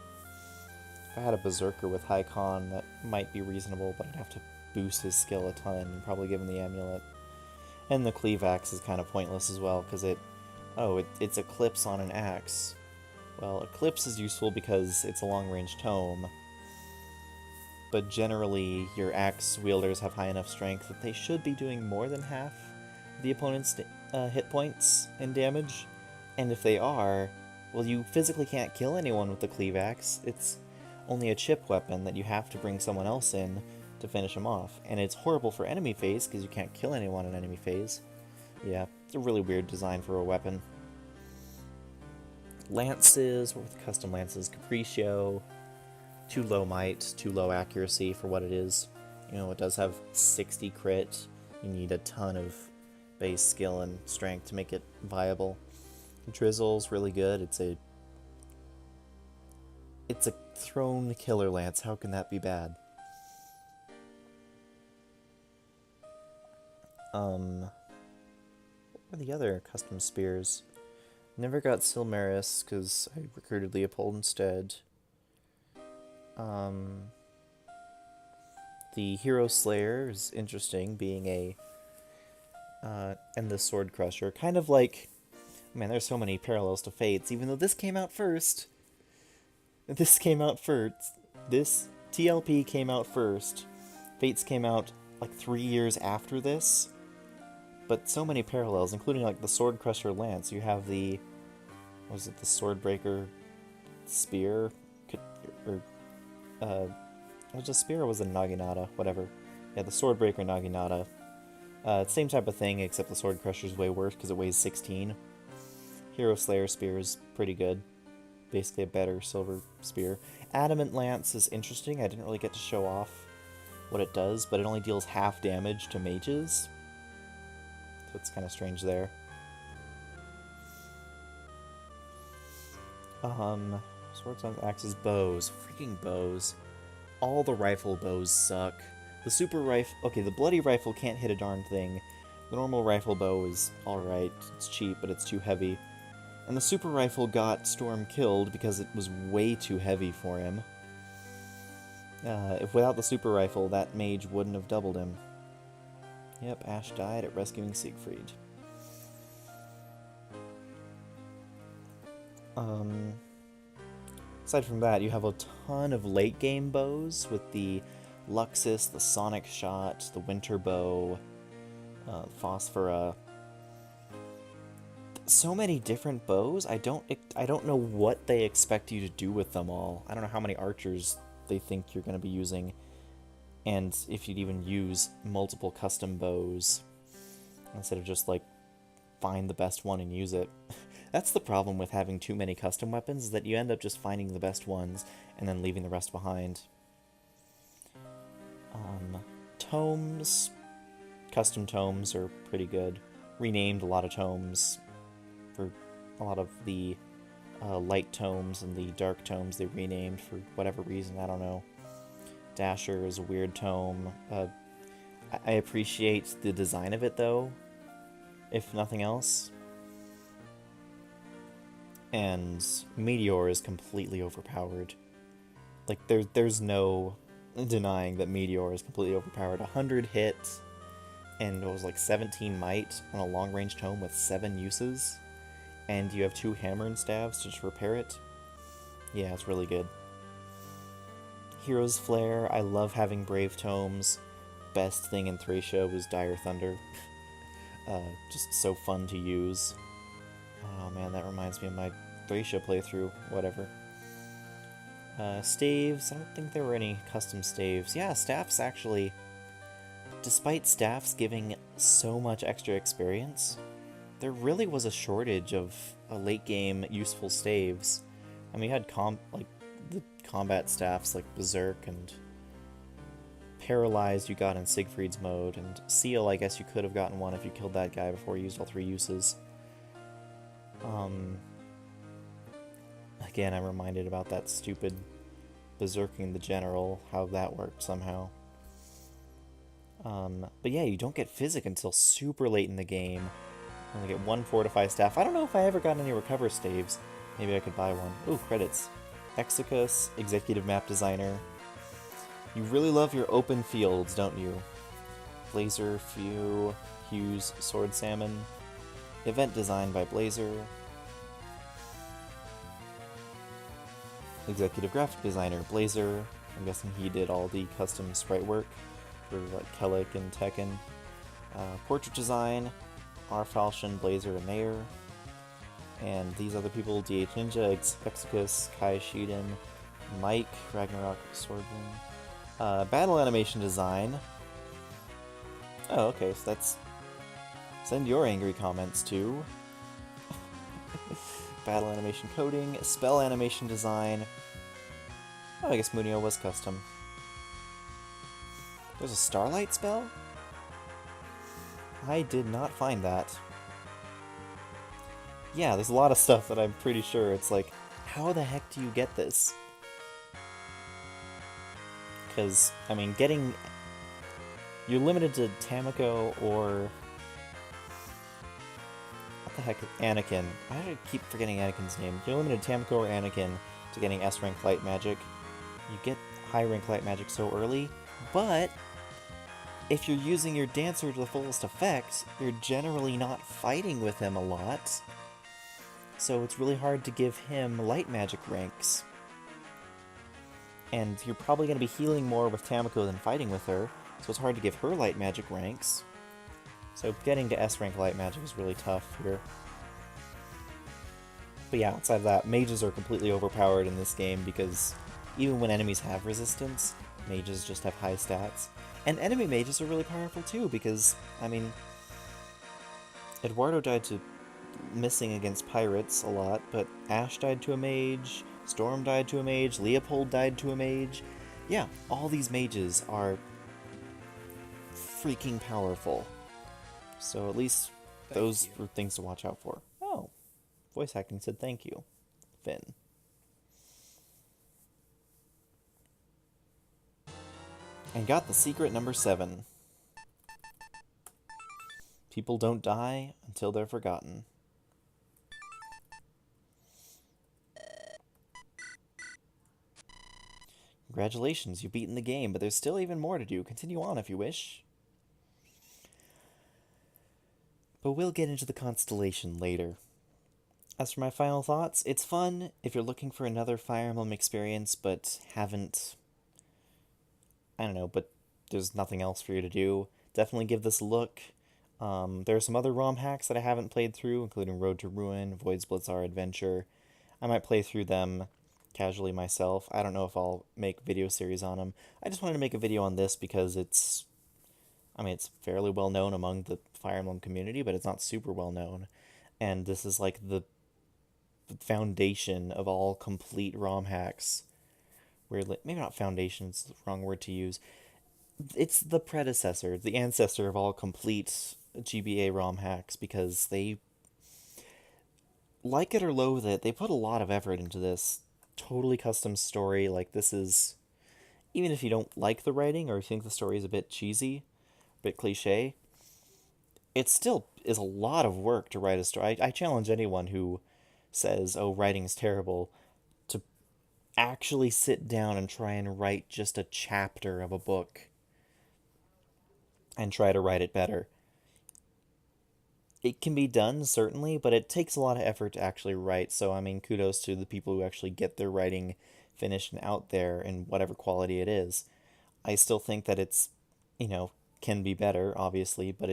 If I had a berserker with high con, that might be reasonable, but I'd have to boost his skill a ton and probably give him the amulet. And the cleave axe is kind of pointless as well, because it's Eclipse on an axe. Well, Eclipse is useful because it's a long-range tome, but generally your axe wielders have high enough strength that they should be doing more than half the opponent's hit points and damage, and if they are, well, you physically can't kill anyone with the cleave axe. It's only a chip weapon that you have to bring someone else in to finish them off, and it's horrible for enemy phase because you can't kill anyone in enemy phase. Yeah, it's a really weird design for a weapon. Lances, with custom lances, Capriccio, too low might, too low accuracy for what it is. You know, it does have 60 crit. You need a ton of base skill and strength to make it viable. Drizzle's really good. It's a thrown killer lance. How can that be bad? What were the other custom spears? Never got Silmaris because I recruited Leopold instead. The Hero Slayer is interesting, being and the Sword Crusher. Kind of like, man, there's so many parallels to Fates, even though this came out first. This TLP came out first. Fates came out like 3 years after this. But so many parallels, including like the Sword Crusher Lance. You have the, was it the Swordbreaker Spear? Was it a spear or was it Naginata? Whatever. Yeah, the Swordbreaker Naginata. Same type of thing, except the Sword Crusher's way worse because it weighs 16. Hero Slayer Spear is pretty good. Basically a better silver spear. Adamant Lance is interesting. I didn't really get to show off what it does, but it only deals half damage to mages. So it's kind of strange there. Swords, axes, bows. Freaking bows. All the rifle bows suck. The super rifle... Okay, the bloody rifle can't hit a darn thing. The normal rifle bow is alright. It's cheap, but it's too heavy. And the super rifle got Storm killed because it was way too heavy for him. If without the super rifle, that mage wouldn't have doubled him. Yep, Ash died at rescuing Siegfried. Aside from that, you have a ton of late game bows with the Luxus, the Sonic Shot, the Winter Bow, Phosphora. So many different bows. I don't know what they expect you to do with them all. I don't know how many archers they think you're going to be using, and if you'd even use multiple custom bows instead of just like find the best one and use it. That's the problem with having too many custom weapons, is that you end up just finding the best ones and then leaving the rest behind. Tomes. Custom tomes are pretty good. Renamed a lot of tomes. For a lot of the light tomes and the dark tomes they renamed for whatever reason, I don't know. Dasher is a weird tome. I appreciate the design of it though, if nothing else. And Meteor is completely overpowered. Like, there's no denying that Meteor is completely overpowered. 100 hits, and it was like 17 might on a long-range tome with 7 uses. And you have 2 hammer and staves to just repair it. Yeah, it's really good. Hero's Flare, I love having Brave Tomes. Best thing in Thracia was Dire Thunder. Just so fun to use. Oh man, that reminds me of my Thracia playthrough. Whatever. Staves, I don't think there were any custom staves. Yeah, staffs actually... Despite staffs giving so much extra experience, there really was a shortage of late-game useful staves. I mean, we had the combat staffs like Berserk and Paralyzed you got in Siegfried's mode, and Seal, I guess you could have gotten one if you killed that guy before you used all 3 uses. Again, I'm reminded about that stupid Berserking the General, how that worked somehow. But yeah, you don't get Physic until super late in the game. You only get 1 Fortify Staff. I don't know if I ever got any Recover Staves. Maybe I could buy one. Ooh, credits. Exicus, Executive Map Designer. You really love your open fields, don't you? Blazer, Few, Hughes, Sword Salmon. Event design by Blazer. Executive Graphic Designer, Blazer. I'm guessing he did all the custom sprite work for like Kelik and Tekken. Portrait design, R. Falchion, Blazer, and Mayer. And these other people, DH Ninja, Exicus, Kai Shiden, Mike, Ragnarok, Swordman. Battle animation design. Oh, okay, so that's... Send your angry comments to... Battle animation coding, spell animation design. Oh, I guess Munio was custom. There's a Starlight spell? I did not find that. Yeah, there's a lot of stuff that I'm pretty sure it's like, how the heck do you get this? Because, I mean, getting... You're limited to Tamako or... What the heck? Anakin. I keep forgetting Anakin's name. You're limited to Tamako or Anakin to getting S-rank light magic. You get high-rank light magic so early, but... If you're using your Dancer to the fullest effect, you're generally not fighting with him a lot. So it's really hard to give him light magic ranks. And you're probably going to be healing more with Tamako than fighting with her, so it's hard to give her light magic ranks. So getting to S-rank light magic is really tough here. But yeah, outside of that, mages are completely overpowered in this game because even when enemies have resistance, mages just have high stats. And enemy mages are really powerful too, because, I mean, Eduardo died to missing against pirates a lot, but Ash died to a mage, Storm died to a mage, Leopold died to a mage. Yeah, all these mages are freaking powerful. So at least those were things to watch out for. Oh, voice acting said thank you, Finn. And got the secret number 7. People don't die until they're forgotten. Congratulations, you've beaten the game, but there's still even more to do. Continue on if you wish. But we'll get into the constellation later. As for my final thoughts, it's fun if you're looking for another Fire Emblem experience, but haven't... I don't know, but there's nothing else for you to do. Definitely give this a look. There are some other ROM hacks that I haven't played through, including Road to Ruin, Void Splits Our Adventure. I might play through them casually myself. I don't know if I'll make video series on them. I just wanted to make a video on this because it's fairly well known among the Fire Emblem community, but it's not super well known. And this is like the foundation of all complete ROM hacks. Maybe not foundation, it's the wrong word to use. It's the predecessor, the ancestor of all complete GBA ROM hacks, because they, like it or loathe it, they put a lot of effort into this. Totally custom story. Like, this is, even if you don't like the writing or you think the story is a bit cheesy, a bit cliche, it still is a lot of work to write a story. I challenge anyone who says, oh, writing is terrible, to actually sit down and try and write just a chapter of a book and try to write it better. It can be done, certainly, but it takes a lot of effort to actually write, so, I mean, kudos to the people who actually get their writing finished and out there in whatever quality it is. I still think that it's, can be better, obviously, but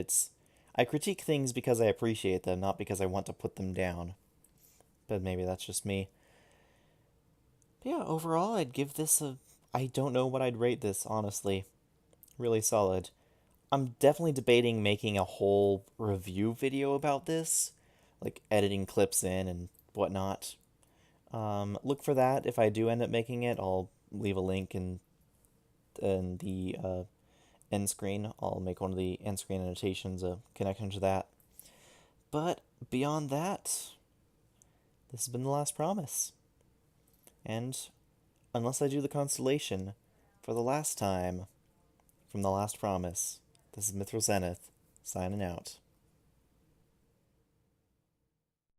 I critique things because I appreciate them, not because I want to put them down. But maybe that's just me. But yeah, overall, I'd give this I don't know what I'd rate this, honestly. Really solid. I'm definitely debating making a whole review video about this, like editing clips in and whatnot. Look for that. If I do end up making it, I'll leave a link in the end screen. I'll make one of the end screen annotations a connection to that. But beyond that, this has been The Last Promise. And unless I do the constellation for the last time from The Last Promise, this is Mithril Zenith, signing out.